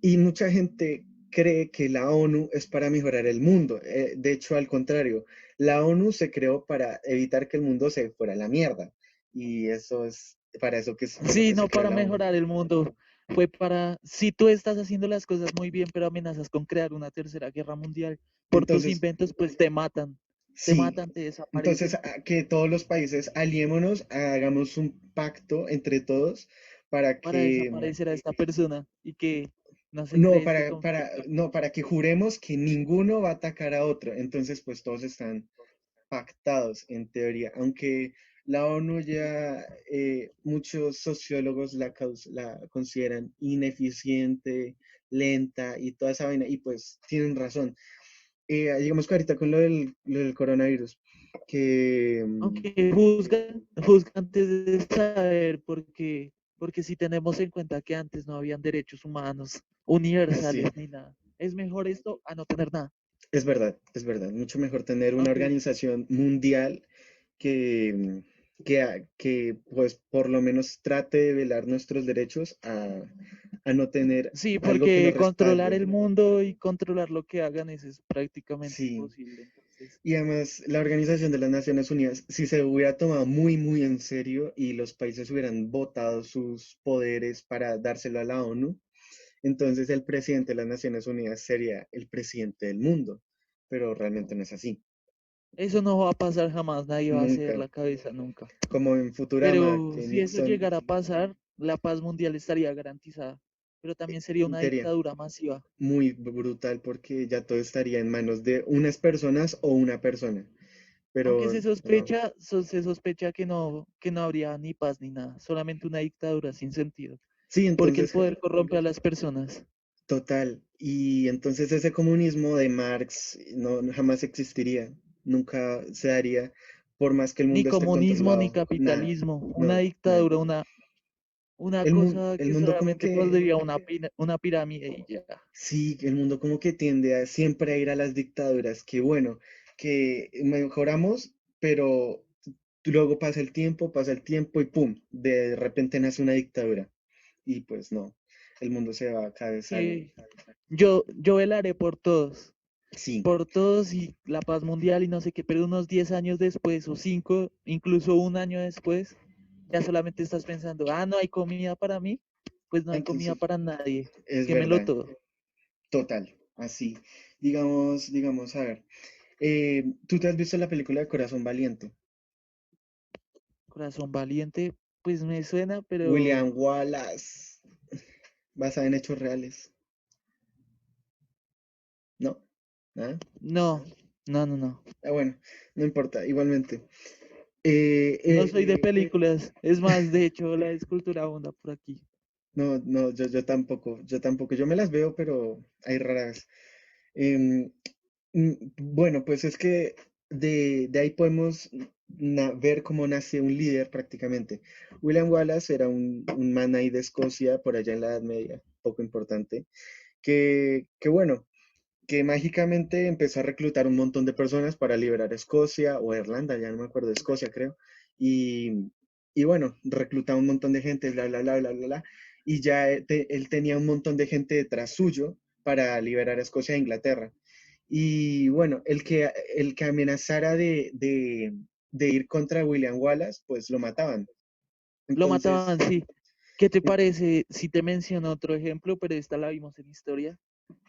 [SPEAKER 1] y mucha gente cree que la ONU es para mejorar el mundo. De hecho, al contrario, la ONU se creó para evitar que el mundo se fuera a la mierda. Y eso es para eso que es por lo
[SPEAKER 2] Sí,
[SPEAKER 1] que se
[SPEAKER 2] no
[SPEAKER 1] creó
[SPEAKER 2] para
[SPEAKER 1] la ONU.
[SPEAKER 2] mejorar el mundo, fue para, si tú estás haciendo las cosas muy bien, pero amenazas con crear una tercera guerra mundial por tus
[SPEAKER 1] Entonces,
[SPEAKER 2] inventos, pues
[SPEAKER 1] sí,
[SPEAKER 2] te
[SPEAKER 1] entonces
[SPEAKER 2] desaparecen.
[SPEAKER 1] que todos los países aliémonos, hagamos un pacto entre todos para
[SPEAKER 2] Para
[SPEAKER 1] que
[SPEAKER 2] desaparecer a esta persona y que no se
[SPEAKER 1] no,
[SPEAKER 2] cree este conflicto.
[SPEAKER 1] no, para que juremos que ninguno va a atacar a otro. Entonces, pues todos están pactados en teoría, aunque la ONU ya muchos sociólogos la consideran ineficiente, lenta y toda esa vaina, y pues tienen razón. Digamos que ahorita con lo del coronavirus, que
[SPEAKER 2] Aunque juzgan antes de saber, porque si tenemos en cuenta que antes no habían derechos humanos
[SPEAKER 1] sí,
[SPEAKER 2] universales ni nada, es mejor esto a no tener nada.
[SPEAKER 1] es verdad, mucho mejor tener una
[SPEAKER 2] Aunque
[SPEAKER 1] organización mundial que, que pues por lo menos trate de velar nuestros derechos a no tener
[SPEAKER 2] sí,
[SPEAKER 1] algo que nos
[SPEAKER 2] porque controlar
[SPEAKER 1] respalde.
[SPEAKER 2] el mundo y controlar lo que hagan es prácticamente
[SPEAKER 1] Sí,
[SPEAKER 2] imposible. Entonces,
[SPEAKER 1] y además la Organización de las Naciones Unidas, si se hubiera tomado muy, muy en serio y los países hubieran votado sus poderes para dárselo a la ONU, entonces el presidente de las Naciones Unidas sería el presidente del mundo, pero realmente no es así,
[SPEAKER 2] eso no va a pasar jamás, nadie va a ceder
[SPEAKER 1] nunca.
[SPEAKER 2] la cabeza nunca.
[SPEAKER 1] Como en Futurama,
[SPEAKER 2] Pero
[SPEAKER 1] que
[SPEAKER 2] si eso
[SPEAKER 1] Nixon,
[SPEAKER 2] llegara a pasar, la paz mundial estaría garantizada. Pero también sería
[SPEAKER 1] en
[SPEAKER 2] una
[SPEAKER 1] teoría,
[SPEAKER 2] dictadura masiva.
[SPEAKER 1] muy brutal porque ya todo estaría en manos de unas personas o una persona,
[SPEAKER 2] Aunque
[SPEAKER 1] pero no.
[SPEAKER 2] se sospecha que no habría ni paz ni nada, solamente una dictadura sin sentido,
[SPEAKER 1] Sí,
[SPEAKER 2] porque el
[SPEAKER 1] entonces,
[SPEAKER 2] poder corrompe a las personas.
[SPEAKER 1] total. Y entonces ese comunismo de Marx jamás existiría, nunca se daría, por más que el
[SPEAKER 2] Ni
[SPEAKER 1] mundo esté
[SPEAKER 2] comunismo ni
[SPEAKER 1] controlado, nada,
[SPEAKER 2] capitalismo, una
[SPEAKER 1] no, nada.
[SPEAKER 2] dictadura, una cosa
[SPEAKER 1] El
[SPEAKER 2] que
[SPEAKER 1] mundo como
[SPEAKER 2] solamente
[SPEAKER 1] que,
[SPEAKER 2] podría una pirámide y ya.
[SPEAKER 1] sí, el mundo como que tiende a siempre a ir a las dictaduras, que bueno, que mejoramos, pero luego pasa el tiempo y ¡pum! De repente nace una dictadura. Y pues no, el mundo se va cada vez al...
[SPEAKER 2] Sí, yo velaré
[SPEAKER 1] Sí,
[SPEAKER 2] por todos y la paz mundial y no sé qué, pero unos 10 años después o 5, incluso un año después, ya solamente estás pensando, ah, no hay comida para mí, pues no hay comida
[SPEAKER 1] entonces
[SPEAKER 2] para nadie,
[SPEAKER 1] es
[SPEAKER 2] quémelo
[SPEAKER 1] verdad,
[SPEAKER 2] todo.
[SPEAKER 1] total, así. A ver, ¿tú te has visto la película de Corazón Valiente?
[SPEAKER 2] Corazón Valiente, pues me suena, pero
[SPEAKER 1] William Wallace, basada en hechos reales. ¿No? ¿Nada?
[SPEAKER 2] no, no, no, no.
[SPEAKER 1] Ah, bueno, no importa, igualmente.
[SPEAKER 2] No soy de
[SPEAKER 1] Eh,
[SPEAKER 2] películas. Es más, de hecho, la escultura abunda por aquí.
[SPEAKER 1] no, no, yo tampoco, yo tampoco. Yo me las veo, pero hay raras. Em, bueno, pues es que de ahí podemos ver cómo nace un líder prácticamente. William Wallace era un man ahí de Escocia, por allá en la Edad Media, poco importante, que bueno, que mágicamente empezó a reclutar un montón de personas para liberar Escocia o Irlanda, ya no me acuerdo, Escocia creo, y, y bueno, reclutaba un montón de gente, bla, bla, bla, bla, bla, bla, y ya él tenía un montón de gente detrás suyo para liberar a Escocia e Inglaterra. Y bueno, el que amenazara de ir contra William Wallace, pues lo mataban.
[SPEAKER 2] Lo
[SPEAKER 1] Entonces,
[SPEAKER 2] mataban, sí. ¿Qué te parece si te menciono otro ejemplo, pero esta la vimos en historia,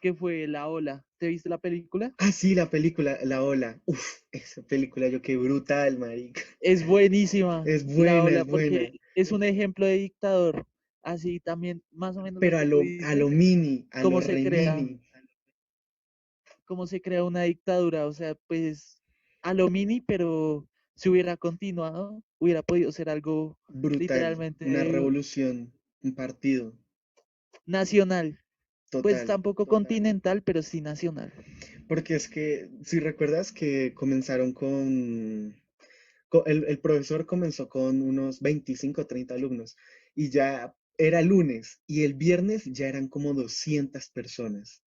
[SPEAKER 2] que fue La Ola? ¿Te viste la película?
[SPEAKER 1] ah, sí, la película, La Ola. Uf, esa película, yo qué brutal, marica.
[SPEAKER 2] Es buenísima
[SPEAKER 1] Es
[SPEAKER 2] La
[SPEAKER 1] buena,
[SPEAKER 2] Ola
[SPEAKER 1] es
[SPEAKER 2] porque
[SPEAKER 1] buena.
[SPEAKER 2] es un ejemplo de dictador. Así también, más o menos lo
[SPEAKER 1] Pero
[SPEAKER 2] que tú
[SPEAKER 1] a lo
[SPEAKER 2] dices,
[SPEAKER 1] mini, a lo
[SPEAKER 2] cómo se
[SPEAKER 1] re
[SPEAKER 2] crea,
[SPEAKER 1] mini,
[SPEAKER 2] cómo se crea una dictadura. O sea, pues a lo mini, pero si hubiera continuado, hubiera podido ser algo
[SPEAKER 1] brutal. Una
[SPEAKER 2] literalmente
[SPEAKER 1] revolución, un partido,
[SPEAKER 2] nacional. Pues
[SPEAKER 1] total.
[SPEAKER 2] tampoco continental, pero sí nacional.
[SPEAKER 1] Porque es que, si recuerdas que comenzaron el profesor comenzó con unos 25 o 30 alumnos y ya era lunes y el viernes ya eran como 200 personas.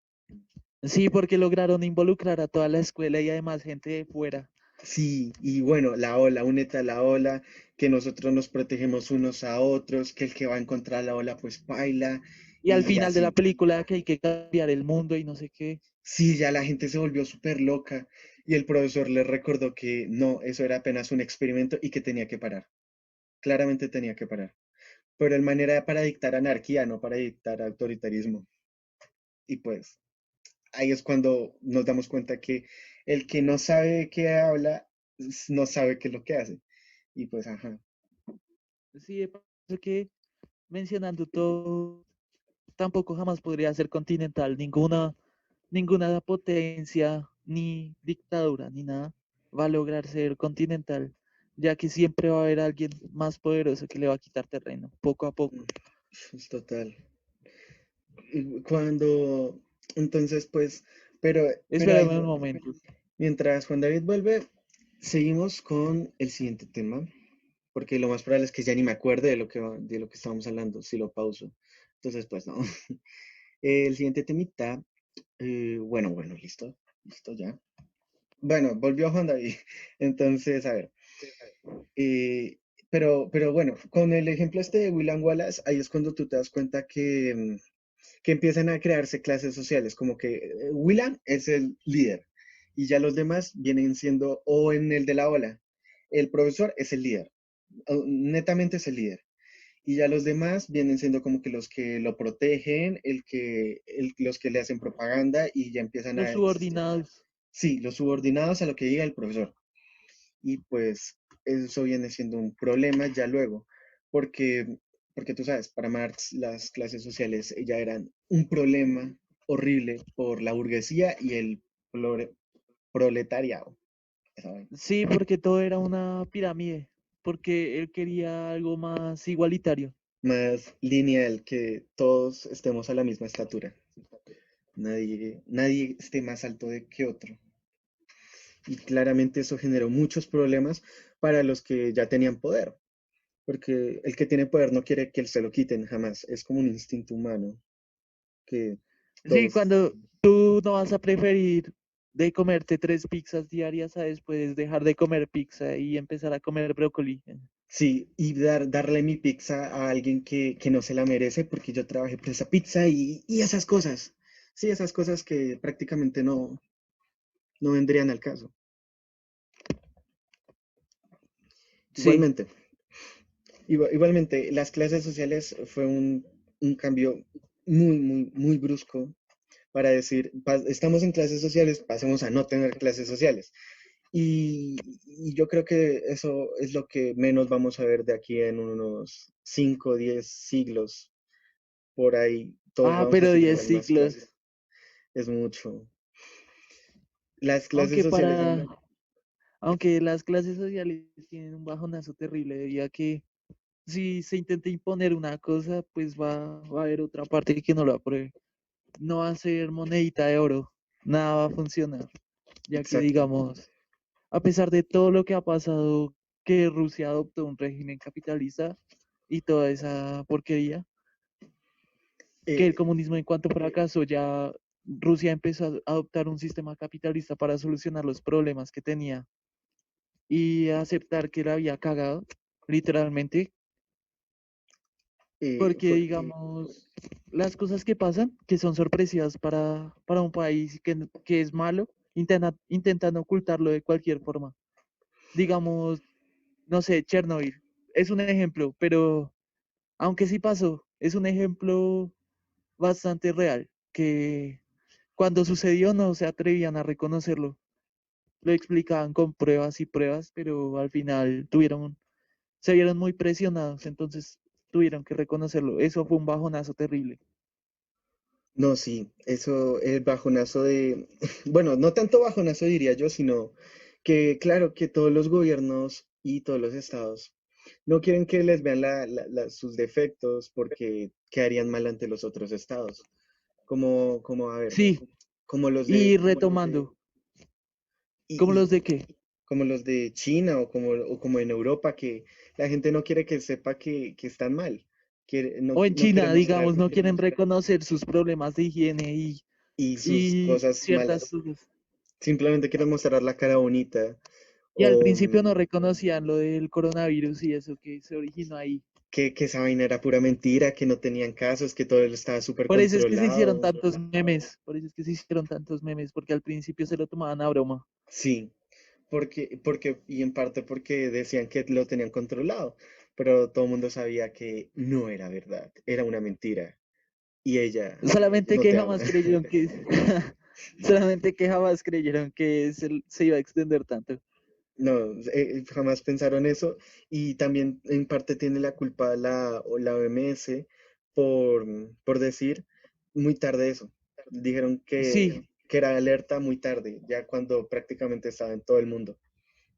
[SPEAKER 2] Sí, porque lograron involucrar a toda la escuela y además gente de fuera.
[SPEAKER 1] Sí, y bueno, la ola, únete a la ola, que nosotros nos protegemos unos a otros, que el que va a encontrar la ola pues baila
[SPEAKER 2] Y al
[SPEAKER 1] y
[SPEAKER 2] final de la
[SPEAKER 1] así.
[SPEAKER 2] película que hay que cambiar el mundo y no sé qué.
[SPEAKER 1] Sí, ya la gente se volvió súper loca y el profesor les recordó que no, eso era apenas un experimento y que tenía que parar. Claramente tenía que parar. Pero el manera para dictar anarquía, no para dictar autoritarismo. Y pues ahí es cuando nos damos cuenta que el que no sabe de qué habla, no sabe qué es lo que hace. Y pues, ajá.
[SPEAKER 2] Sí, de paso que mencionando todo, tampoco jamás podría ser continental. Ninguna potencia, ni dictadura, ni nada va a lograr ser continental, ya que siempre va a haber alguien más poderoso que le va a quitar terreno, poco a poco.
[SPEAKER 1] Es total. Y cuando, entonces, pues, pero
[SPEAKER 2] Espérame
[SPEAKER 1] ahí,
[SPEAKER 2] un momento.
[SPEAKER 1] mientras Juan David vuelve, seguimos con el siguiente tema, porque lo más probable es que ya ni me acuerde de lo que estábamos hablando, si lo pauso. Entonces, pues no. El siguiente temita, bueno, listo, listo ya. Bueno, volvió Juan David. Entonces, a ver. Pero bueno, con el ejemplo este de William Wallace, ahí es cuando tú te das cuenta que empiezan a crearse clases sociales, como que William es el líder y ya los demás vienen siendo, o en el de la ola, el profesor es el líder, netamente es el líder. Y ya los demás vienen siendo como que los que lo protegen, los que le hacen propaganda y ya empiezan
[SPEAKER 2] Los
[SPEAKER 1] a,
[SPEAKER 2] subordinados.
[SPEAKER 1] sí, los subordinados a lo que diga el profesor. Y pues eso viene siendo un problema ya luego, porque, porque tú sabes, para Marx las clases sociales ya eran un problema horrible por la burguesía y el proletariado. ¿Saben?
[SPEAKER 2] Sí, porque todo era una pirámide, porque él quería algo más igualitario.
[SPEAKER 1] Más lineal, que todos estemos a la misma estatura. Nadie esté más alto que otro. Y claramente eso generó muchos problemas para los que ya tenían poder, porque el que tiene poder no quiere que se lo quiten jamás. Es como un instinto humano que
[SPEAKER 2] Sí,
[SPEAKER 1] todos,
[SPEAKER 2] cuando tú no vas a preferir de comerte 3 pizzas diarias a después dejar de comer pizza y empezar a comer brócoli.
[SPEAKER 1] sí, y darle mi pizza a alguien que no se la merece porque yo trabajé por esa pizza y esas cosas. Sí, esas cosas que prácticamente no vendrían al caso.
[SPEAKER 2] Sí,
[SPEAKER 1] Igualmente, igualmente, las clases sociales fue un cambio muy brusco para decir, estamos en clases sociales, pasemos a no tener clases sociales. Y yo creo que eso es lo que menos vamos a ver de aquí en unos 5 o 10 siglos. Por ahí todos
[SPEAKER 2] Ah,
[SPEAKER 1] vamos a
[SPEAKER 2] pero
[SPEAKER 1] seguir
[SPEAKER 2] 10
[SPEAKER 1] las mismas
[SPEAKER 2] ciclos.
[SPEAKER 1] clases. Es mucho. Las clases
[SPEAKER 2] Aunque
[SPEAKER 1] sociales
[SPEAKER 2] para,
[SPEAKER 1] son...
[SPEAKER 2] aunque las clases sociales tienen un bajonazo terrible, debido a que si se intenta imponer una cosa, pues va a haber otra parte que no lo apruebe. No va a ser monedita de oro, nada va a funcionar, ya que
[SPEAKER 1] Exacto.
[SPEAKER 2] digamos, a pesar de todo lo que ha pasado, que Rusia adoptó un régimen capitalista y toda esa porquería, que el
[SPEAKER 1] Eh,
[SPEAKER 2] comunismo en cuanto fracasó, ya Rusia empezó a adoptar un sistema capitalista para solucionar los problemas que tenía y aceptar que la había cagado, literalmente, porque
[SPEAKER 1] fue-
[SPEAKER 2] digamos, las cosas que pasan, que son sorpresivas para un país que es malo, intentan ocultarlo de cualquier forma. Digamos, no sé, Chernobyl es un ejemplo, pero aunque sí pasó, es un ejemplo bastante real, que cuando sucedió no se atrevían a reconocerlo. Lo explicaban con pruebas y pruebas, pero al final se vieron muy presionados, entonces tuvieron que reconocerlo. Eso fue un bajonazo terrible.
[SPEAKER 1] no, sí, eso, el bajonazo de, bueno, no tanto bajonazo diría yo, sino que claro que todos los gobiernos y todos los estados no quieren que les vean sus defectos porque quedarían mal ante los otros estados. Como, a ver,
[SPEAKER 2] Sí,
[SPEAKER 1] como los
[SPEAKER 2] y
[SPEAKER 1] de,
[SPEAKER 2] retomando, ¿cómo
[SPEAKER 1] y
[SPEAKER 2] los de qué?
[SPEAKER 1] como los de China o como en Europa, que la gente no quiere que sepa que están mal, no,
[SPEAKER 2] O en
[SPEAKER 1] no quiere
[SPEAKER 2] China,
[SPEAKER 1] mostrar
[SPEAKER 2] digamos, no quieren reconocer sus problemas de higiene
[SPEAKER 1] y sus
[SPEAKER 2] y
[SPEAKER 1] cosas
[SPEAKER 2] ciertas
[SPEAKER 1] malas.
[SPEAKER 2] cosas.
[SPEAKER 1] Simplemente quieren mostrar la cara bonita
[SPEAKER 2] Y al
[SPEAKER 1] o
[SPEAKER 2] principio no reconocían lo del coronavirus y eso que se originó ahí.
[SPEAKER 1] que esa vaina era pura mentira, que no tenían casos, que todo estaba súper
[SPEAKER 2] Por eso es que se hicieron
[SPEAKER 1] controlado.
[SPEAKER 2] tantos memes, por eso es que se hicieron tantos memes, porque al principio se lo tomaban a broma.
[SPEAKER 1] Sí, y en parte porque decían que lo tenían controlado, pero todo el mundo sabía que no era verdad, era una mentira y ella
[SPEAKER 2] Solamente
[SPEAKER 1] no
[SPEAKER 2] que
[SPEAKER 1] te ama.
[SPEAKER 2] jamás creyeron que, solamente que jamás creyeron que se iba a extender tanto.
[SPEAKER 1] No, jamás pensaron eso y también en parte tiene la culpa o la OMS por, por decir muy tarde eso. Dijeron
[SPEAKER 2] Sí,
[SPEAKER 1] que era alerta muy tarde, ya cuando prácticamente estaba en todo el mundo,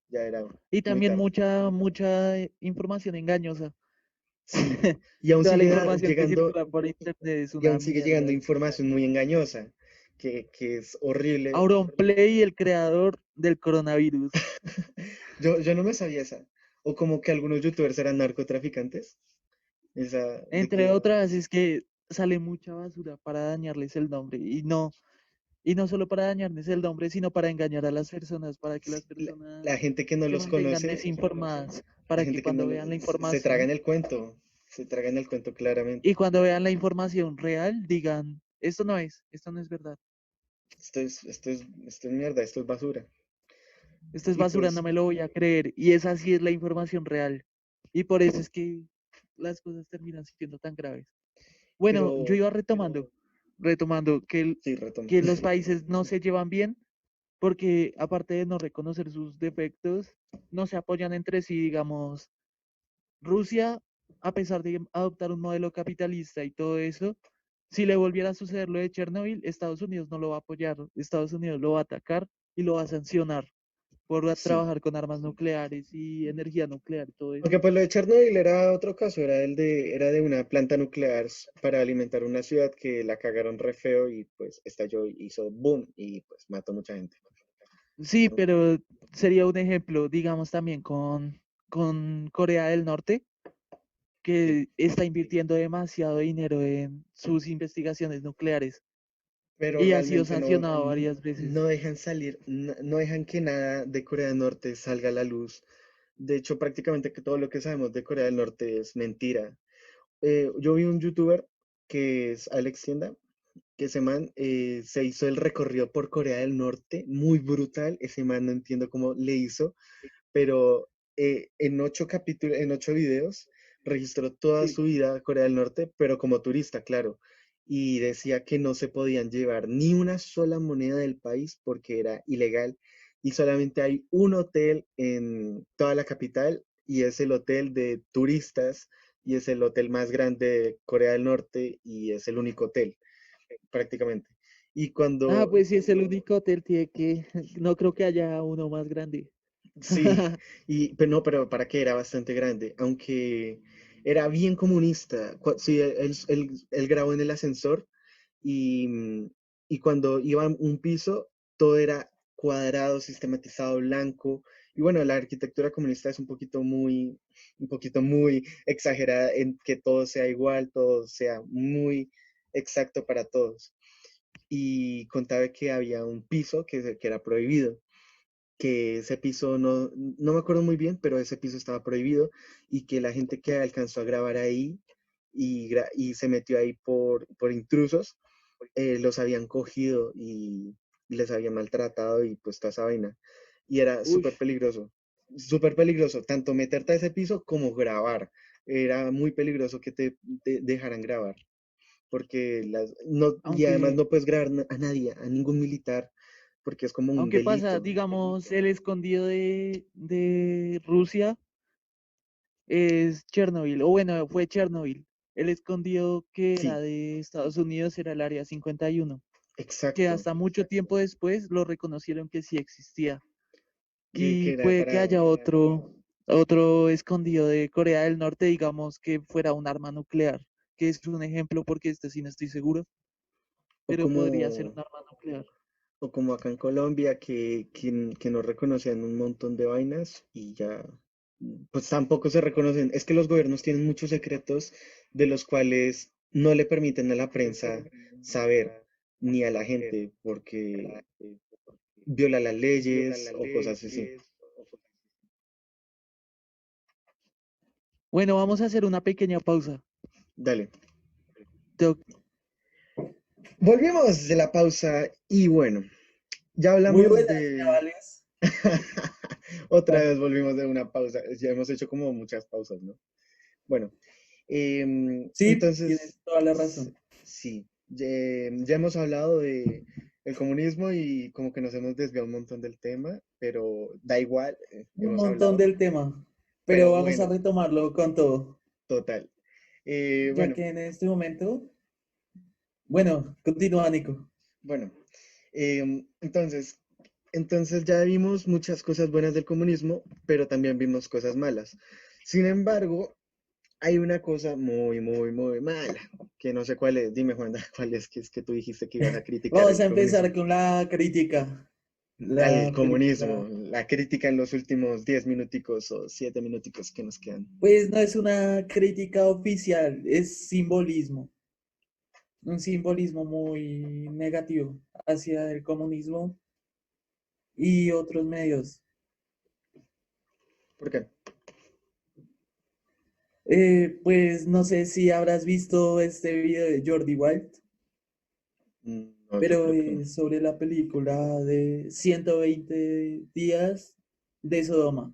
[SPEAKER 1] ya era
[SPEAKER 2] y
[SPEAKER 1] muy
[SPEAKER 2] también
[SPEAKER 1] tarde.
[SPEAKER 2] mucha información engañosa.
[SPEAKER 1] Sí, y aún
[SPEAKER 2] Toda la
[SPEAKER 1] sigue
[SPEAKER 2] información que
[SPEAKER 1] llegando,
[SPEAKER 2] circula por internet es
[SPEAKER 1] y
[SPEAKER 2] una
[SPEAKER 1] aún sigue
[SPEAKER 2] mierda.
[SPEAKER 1] llegando información muy engañosa, que es horrible.
[SPEAKER 2] Auronplay, el creador del coronavirus.
[SPEAKER 1] Yo no me sabía esa. O como que algunos youtubers eran narcotraficantes. Esa de
[SPEAKER 2] Entre
[SPEAKER 1] que
[SPEAKER 2] otras, es que sale mucha basura para dañarles el nombre. Y no solo para dañarles el nombre, sino para engañar a las personas, para que
[SPEAKER 1] sí,
[SPEAKER 2] las
[SPEAKER 1] la
[SPEAKER 2] personas
[SPEAKER 1] gente que no
[SPEAKER 2] se
[SPEAKER 1] los
[SPEAKER 2] mantengan
[SPEAKER 1] conoce,
[SPEAKER 2] desinformadas,
[SPEAKER 1] la
[SPEAKER 2] para que
[SPEAKER 1] gente que no
[SPEAKER 2] cuando vean la
[SPEAKER 1] se tragan
[SPEAKER 2] información
[SPEAKER 1] el cuento, se tragan el cuento
[SPEAKER 2] y
[SPEAKER 1] claramente.
[SPEAKER 2] cuando vean la información real, digan, esto no es verdad,
[SPEAKER 1] Esto es mierda, esto es basura.
[SPEAKER 2] esto es
[SPEAKER 1] Y
[SPEAKER 2] basura, no
[SPEAKER 1] pues,
[SPEAKER 2] me lo voy a creer. Y esa sí es la información real. Y por eso es que las cosas terminan siendo tan graves. Bueno, yo
[SPEAKER 1] pero
[SPEAKER 2] iba retomando
[SPEAKER 1] sí, retomo.
[SPEAKER 2] que los países no se llevan bien porque aparte de no reconocer sus defectos, no se apoyan entre sí, digamos, Rusia, a pesar de adoptar un modelo capitalista y todo eso, si le volviera a suceder lo de Chernobyl, Estados Unidos no lo va a apoyar, Estados Unidos lo va a atacar y lo va a sancionar por
[SPEAKER 1] Sí.
[SPEAKER 2] trabajar con armas nucleares y energía nuclear y todo eso.
[SPEAKER 1] Aunque pues lo de Chernobyl era otro caso, era de una planta nuclear para alimentar una ciudad que la cagaron re feo y pues estalló, hizo boom y pues mató mucha gente.
[SPEAKER 2] Sí,
[SPEAKER 1] ¿No?
[SPEAKER 2] pero sería un ejemplo, digamos, también con Corea del Norte,
[SPEAKER 1] Sí.
[SPEAKER 2] que está invirtiendo demasiado dinero en sus investigaciones nucleares
[SPEAKER 1] Pero
[SPEAKER 2] y ha sido
[SPEAKER 1] realmente
[SPEAKER 2] sancionado varias veces.
[SPEAKER 1] no dejan salir, no dejan que nada de Corea del Norte salga a la luz. De hecho, prácticamente que todo lo que sabemos de Corea del Norte es mentira. Yo vi un youtuber que es Alex Tienda, que ese man se hizo el recorrido por Corea del Norte, muy brutal. Ese man no entiendo cómo le hizo, pero en 8 capítulos, en 8 videos, registró toda
[SPEAKER 2] Sí.
[SPEAKER 1] su vida a Corea del Norte, pero como turista, claro. Y decía que no se podían llevar ni una sola moneda del país porque era ilegal y solamente hay un hotel en toda la capital y es el hotel de turistas y es el hotel más grande de Corea del Norte y es el único hotel prácticamente. Y
[SPEAKER 2] Ah,
[SPEAKER 1] cuando,
[SPEAKER 2] pues si es el único hotel, tiene que, no creo que haya uno más grande.
[SPEAKER 1] sí, y, pero no, pero para qué era bastante grande, aunque era bien comunista. Sí, él grabó en el ascensor y, y cuando iba a un piso, todo era cuadrado, sistematizado, blanco. Y bueno, la arquitectura comunista es un poquito muy exagerada en que todo sea igual, todo sea muy exacto para todos. Y contaba que había un piso que era prohibido, que ese piso no me acuerdo muy bien, pero ese piso estaba prohibido y que la gente que alcanzó a grabar ahí y se metió ahí por intrusos, los habían cogido y les habían maltratado y pues toda esa vaina. Y era
[SPEAKER 2] Uy,
[SPEAKER 1] súper peligroso, tanto meterte a ese piso como grabar. Era muy peligroso que te dejaran grabar, porque no, y además
[SPEAKER 2] aunque,
[SPEAKER 1] no puedes grabar a nadie, a ningún militar, porque es como un
[SPEAKER 2] aunque pasa,
[SPEAKER 1] delito.
[SPEAKER 2] digamos, el escondido de Rusia es Chernobyl, o bueno, fue Chernobyl. El escondido que era
[SPEAKER 1] Sí,
[SPEAKER 2] de Estados Unidos era el Área 51, que
[SPEAKER 1] exacto.
[SPEAKER 2] hasta mucho tiempo después lo reconocieron que sí existía.
[SPEAKER 1] Que
[SPEAKER 2] Y
[SPEAKER 1] era
[SPEAKER 2] puede que
[SPEAKER 1] para...
[SPEAKER 2] haya otro escondido de Corea del Norte, digamos que fuera un arma nuclear, que es un ejemplo porque este sí no estoy seguro,
[SPEAKER 1] O
[SPEAKER 2] pero
[SPEAKER 1] como,
[SPEAKER 2] podría ser un arma nuclear.
[SPEAKER 1] o como acá en Colombia, que no reconocían un montón de vainas y ya, pues tampoco se reconocen. Es que los gobiernos tienen muchos secretos de los cuales no le permiten a la prensa saber, ni a la gente, porque viola las leyes o cosas así.
[SPEAKER 2] Bueno, vamos a hacer una pequeña pausa.
[SPEAKER 1] Dale.
[SPEAKER 2] Tengo-
[SPEAKER 1] Volvimos de la pausa y bueno, ya
[SPEAKER 2] Muy
[SPEAKER 1] hablamos
[SPEAKER 2] buenas,
[SPEAKER 1] de...
[SPEAKER 2] chavales.
[SPEAKER 1] Otra vez volvimos de una pausa. Ya hemos hecho como muchas pausas, ¿no? Bueno,
[SPEAKER 2] Sí, tienes
[SPEAKER 1] entonces,
[SPEAKER 2] toda la razón.
[SPEAKER 1] sí, ya hemos hablado de el comunismo y como que nos hemos desviado un montón del tema, pero da igual,
[SPEAKER 2] Un
[SPEAKER 1] hemos
[SPEAKER 2] montón
[SPEAKER 1] hablado,
[SPEAKER 2] del tema, pero
[SPEAKER 1] pero
[SPEAKER 2] vamos a
[SPEAKER 1] bueno,
[SPEAKER 2] retomarlo con todo,
[SPEAKER 1] total.
[SPEAKER 2] ya
[SPEAKER 1] Bueno,
[SPEAKER 2] que en este momento, bueno, continúa, Nico.
[SPEAKER 1] bueno, entonces, ya vimos muchas cosas buenas del comunismo, pero también vimos cosas malas. Sin embargo, hay una cosa muy mala, que no sé cuál es. Dime, Juanda, cuál es que tú dijiste que ibas a criticar
[SPEAKER 2] Vamos
[SPEAKER 1] el
[SPEAKER 2] a
[SPEAKER 1] comunismo.
[SPEAKER 2] empezar con la crítica.
[SPEAKER 1] Al
[SPEAKER 2] La
[SPEAKER 1] comunismo,
[SPEAKER 2] película,
[SPEAKER 1] la crítica en los últimos 10 minuticos o 7 minuticos que nos quedan.
[SPEAKER 2] pues no es una crítica oficial, es simbolismo, un simbolismo muy negativo hacia el comunismo y otros medios.
[SPEAKER 1] ¿Por qué?
[SPEAKER 2] Pues no sé si habrás visto este video de Jordi Wild,
[SPEAKER 1] No, yo
[SPEAKER 2] pero
[SPEAKER 1] creo que no.
[SPEAKER 2] es sobre la película de 120 días de Sodoma,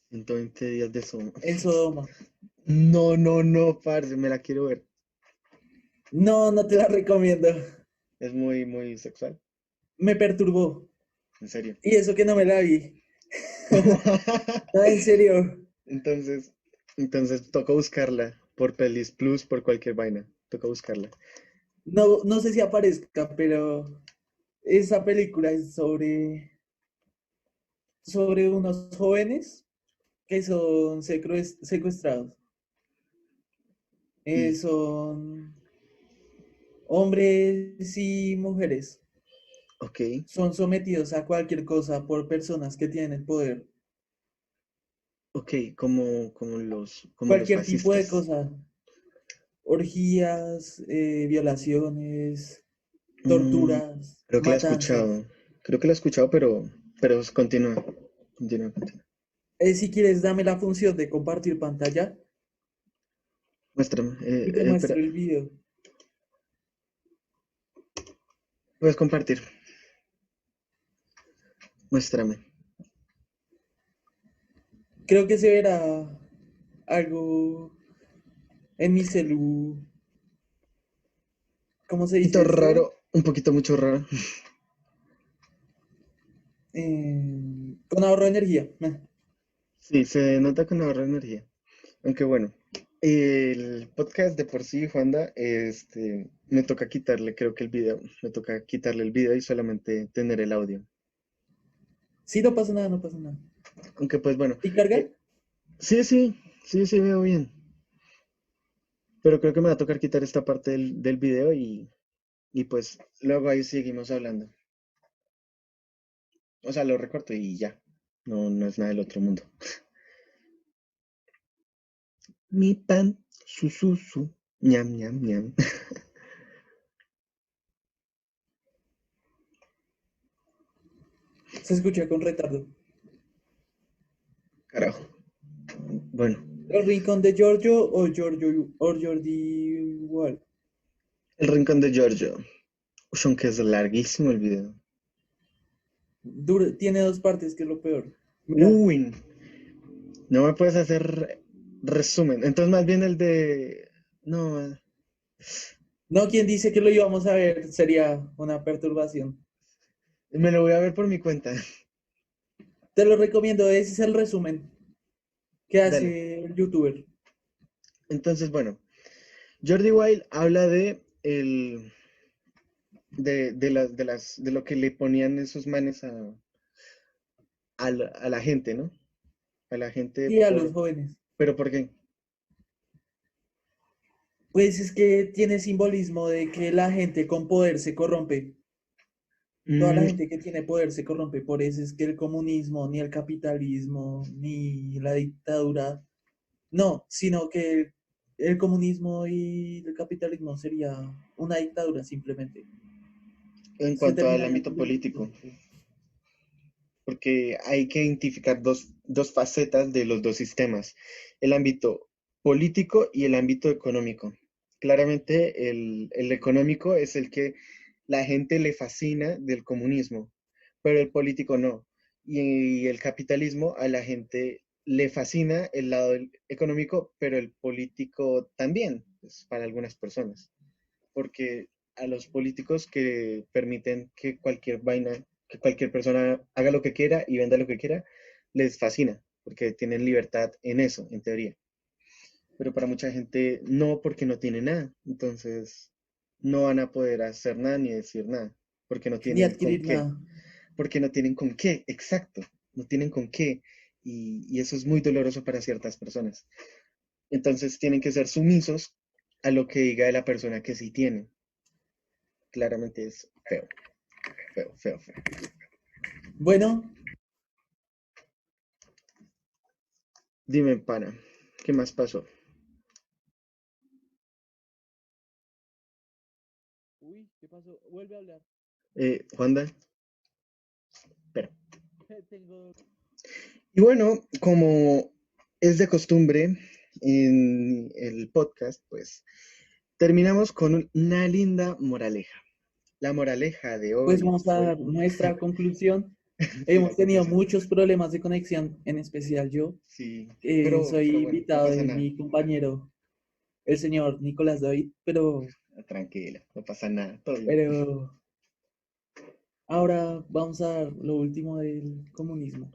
[SPEAKER 1] 120 días de eso.
[SPEAKER 2] en Sodoma.
[SPEAKER 1] No, parce, me la quiero ver.
[SPEAKER 2] No, no te la recomiendo.
[SPEAKER 1] Es muy sexual,
[SPEAKER 2] Me perturbó.
[SPEAKER 1] en serio.
[SPEAKER 2] Y eso que no me la vi. No, en serio.
[SPEAKER 1] Entonces, toca buscarla por Pelis Plus, por cualquier vaina. Toca buscarla.
[SPEAKER 2] No, no sé si aparezca, pero esa película es sobre unos jóvenes que son secuestrados.
[SPEAKER 1] Y,
[SPEAKER 2] Son hombres y mujeres.
[SPEAKER 1] ok,
[SPEAKER 2] Son sometidos a cualquier cosa por personas que tienen el poder.
[SPEAKER 1] ok, como los
[SPEAKER 2] Cualquier tipo de
[SPEAKER 1] fascistas.
[SPEAKER 2] cosa. Orgías, violaciones,
[SPEAKER 1] Mm,
[SPEAKER 2] torturas,
[SPEAKER 1] creo que la he
[SPEAKER 2] matanzas.
[SPEAKER 1] escuchado. Creo que la he escuchado, pero continúa. Continúa, continúa.
[SPEAKER 2] Si quieres, dame la función de compartir pantalla
[SPEAKER 1] Muéstrame.
[SPEAKER 2] y te
[SPEAKER 1] Espera,
[SPEAKER 2] muestro el video.
[SPEAKER 1] puedes compartir. Muéstrame.
[SPEAKER 2] Creo que se verá algo en mi celu. ¿Cómo se
[SPEAKER 1] Un
[SPEAKER 2] dice
[SPEAKER 1] poquito
[SPEAKER 2] esto?
[SPEAKER 1] raro, un poquito mucho raro.
[SPEAKER 2] con ahorro de energía.
[SPEAKER 1] Sí, se nota con ahorro de energía. Aunque bueno, el podcast de por sí, Juanda, me toca quitarle, creo que el video, me toca quitarle el video y solamente tener el audio.
[SPEAKER 2] Sí, no pasa nada, no pasa nada.
[SPEAKER 1] Aunque pues bueno,
[SPEAKER 2] ¿Y carga?
[SPEAKER 1] eh, sí, sí, sí, sí veo bien. Pero creo que me va a tocar quitar esta parte del video y pues luego ahí seguimos hablando. O sea, lo recorto y ya. No, no es nada del otro mundo. Mi pan, su, ñam, ñam, ñam.
[SPEAKER 2] Se escucha con retardo.
[SPEAKER 1] Carajo. Bueno,
[SPEAKER 2] ¿El rincón de Giorgio o Jordi igual?
[SPEAKER 1] el rincón de Giorgio. Uy, aunque es larguísimo el video.
[SPEAKER 2] Tiene dos partes, que es lo peor. Mira,
[SPEAKER 1] Uy, no me puedes hacer resumen. Entonces más bien el de... No,
[SPEAKER 2] no, quien dice que lo íbamos a ver sería una perturbación.
[SPEAKER 1] me lo voy a ver por mi cuenta.
[SPEAKER 2] Te lo recomiendo, ese es el resumen que
[SPEAKER 1] Dale.
[SPEAKER 2] hace el youtuber.
[SPEAKER 1] Entonces, bueno, Jordi Wild habla de lo que le ponían esos manes a la gente, ¿no? A la gente
[SPEAKER 2] Y a los jóvenes.
[SPEAKER 1] ¿pero por qué?
[SPEAKER 2] Pues es que tiene simbolismo de que la gente con poder se corrompe. Toda la
[SPEAKER 1] Mm,
[SPEAKER 2] gente que tiene poder se corrompe. Por eso es que el comunismo, ni el capitalismo, ni la dictadura, no, sino que el comunismo y el capitalismo sería una dictadura simplemente.
[SPEAKER 1] en
[SPEAKER 2] Se
[SPEAKER 1] cuanto al
[SPEAKER 2] terminaría
[SPEAKER 1] ámbito político,
[SPEAKER 2] convirtiendo.
[SPEAKER 1] porque hay que identificar dos facetas de los dos sistemas, el ámbito político y el ámbito económico. Claramente el económico es el que la gente le fascina del comunismo, pero el político no. Y el capitalismo a la gente le fascina el lado económico, pero el político también, pues, para algunas personas. Porque a los políticos que permiten que cualquier vaina, que cualquier persona haga lo que quiera y venda lo que quiera, les fascina, porque tienen libertad en eso, en teoría. Pero para mucha gente no, porque no tiene nada. Entonces, no van a poder hacer nada ni decir nada, porque no
[SPEAKER 2] Ni
[SPEAKER 1] tienen con
[SPEAKER 2] adquirir
[SPEAKER 1] qué.
[SPEAKER 2] nada.
[SPEAKER 1] Porque no tienen con qué, exacto, no tienen con qué. Y eso es muy doloroso para ciertas personas. Entonces tienen que ser sumisos a lo que diga la persona que sí tiene. Claramente es feo, feo, feo, feo.
[SPEAKER 2] Bueno,
[SPEAKER 1] Dime, pana, ¿qué más pasó?
[SPEAKER 2] uy, ¿qué pasó? Vuelve a hablar.
[SPEAKER 1] Juanda, espera.
[SPEAKER 2] Tengo.
[SPEAKER 1] Y bueno, como es de costumbre en el podcast, pues terminamos con una linda moraleja. La moraleja de
[SPEAKER 2] Pues
[SPEAKER 1] hoy
[SPEAKER 2] vamos a
[SPEAKER 1] fue,
[SPEAKER 2] dar nuestra conclusión.
[SPEAKER 1] sí, la
[SPEAKER 2] Hemos tenido
[SPEAKER 1] conclusión.
[SPEAKER 2] muchos problemas de conexión, en especial yo.
[SPEAKER 1] Sí, pero
[SPEAKER 2] Soy
[SPEAKER 1] bueno, no
[SPEAKER 2] invitado
[SPEAKER 1] pasa
[SPEAKER 2] de
[SPEAKER 1] nada.
[SPEAKER 2] mi compañero, el señor Nicolás David,
[SPEAKER 1] Tranquila, no pasa nada, todo bien.
[SPEAKER 2] pero ahora vamos a dar lo último del comunismo.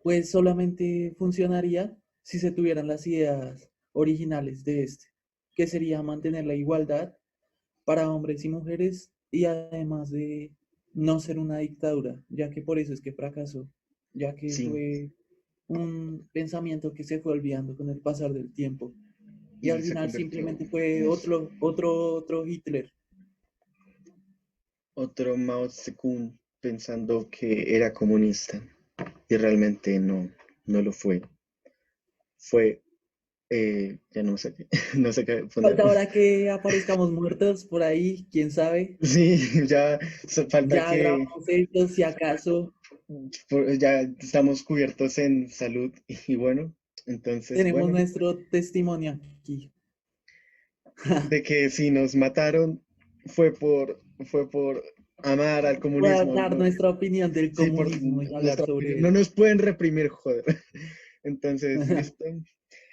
[SPEAKER 2] Pues solamente funcionaría si se tuvieran las ideas originales de este, que sería mantener la igualdad para hombres y mujeres y además de no ser una dictadura, ya que por eso es que fracasó, ya que
[SPEAKER 1] Sí,
[SPEAKER 2] fue un pensamiento que se fue olvidando con el pasar del tiempo y al
[SPEAKER 1] y se
[SPEAKER 2] final
[SPEAKER 1] convirtió
[SPEAKER 2] simplemente fue
[SPEAKER 1] en eso.
[SPEAKER 2] otro Hitler.
[SPEAKER 1] Otro Mao Zedong pensando que era comunista y realmente no, no lo fue. Fue, ya no sé qué, no sé qué poner.
[SPEAKER 2] Falta ahora que aparezcamos muertos por ahí, quién sabe.
[SPEAKER 1] Sí, ya falta
[SPEAKER 2] Ya
[SPEAKER 1] que
[SPEAKER 2] grabamos esto, si acaso
[SPEAKER 1] ya estamos cubiertos en salud y bueno, entonces
[SPEAKER 2] tenemos
[SPEAKER 1] bueno,
[SPEAKER 2] nuestro testimonio aquí.
[SPEAKER 1] de que si nos mataron fue por amar al
[SPEAKER 2] Para
[SPEAKER 1] comunismo,
[SPEAKER 2] dar
[SPEAKER 1] no,
[SPEAKER 2] nuestra opinión del
[SPEAKER 1] sí, por
[SPEAKER 2] comunismo y hablar
[SPEAKER 1] nuestra
[SPEAKER 2] sobre
[SPEAKER 1] opinión. No
[SPEAKER 2] él.
[SPEAKER 1] nos pueden reprimir, joder. Entonces, listo.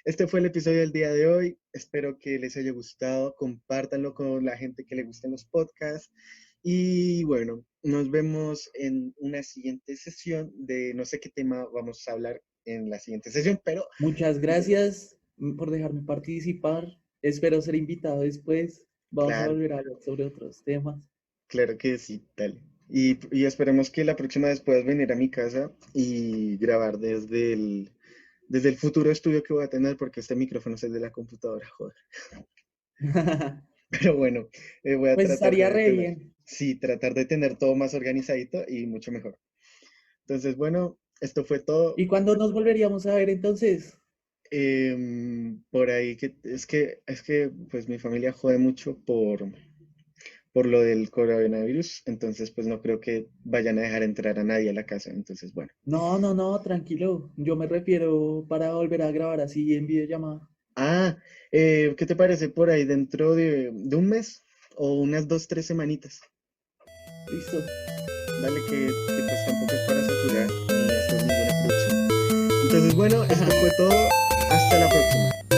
[SPEAKER 1] Este fue el episodio del día de hoy. Espero que les haya gustado. Compártanlo con la gente que le gusten los podcasts. Y bueno, nos vemos en una siguiente sesión de no sé qué tema vamos a hablar en la siguiente sesión, pero
[SPEAKER 2] Muchas gracias por dejarme participar. Espero ser invitado después. Vamos a
[SPEAKER 1] claro,
[SPEAKER 2] volver a hablar sobre otros temas.
[SPEAKER 1] claro que sí, dale. Y esperemos que la próxima vez puedas venir a mi casa y grabar desde el futuro estudio que voy a tener, porque este micrófono es el de la computadora, joder. Pero bueno, voy a
[SPEAKER 2] Pues
[SPEAKER 1] tratar
[SPEAKER 2] estaría
[SPEAKER 1] de
[SPEAKER 2] re
[SPEAKER 1] tener,
[SPEAKER 2] bien.
[SPEAKER 1] sí, tratar de tener todo más organizadito y mucho mejor. Entonces, bueno, esto fue todo.
[SPEAKER 2] ¿Y cuándo nos volveríamos a ver entonces?
[SPEAKER 1] Por ahí es que pues mi familia jode mucho por lo del coronavirus, entonces pues no creo que vayan a dejar entrar a nadie a la casa. Entonces, bueno.
[SPEAKER 2] No, no, no, tranquilo. Yo me refiero para volver a grabar así en videollamada.
[SPEAKER 1] Ah, ¿qué te parece por ahí dentro de un mes o unas 2, 3 semanitas?
[SPEAKER 2] Listo.
[SPEAKER 1] Dale que pues tampoco es para saturar ni hacer ninguna producción. Entonces, bueno, esto fue todo. Hasta la próxima.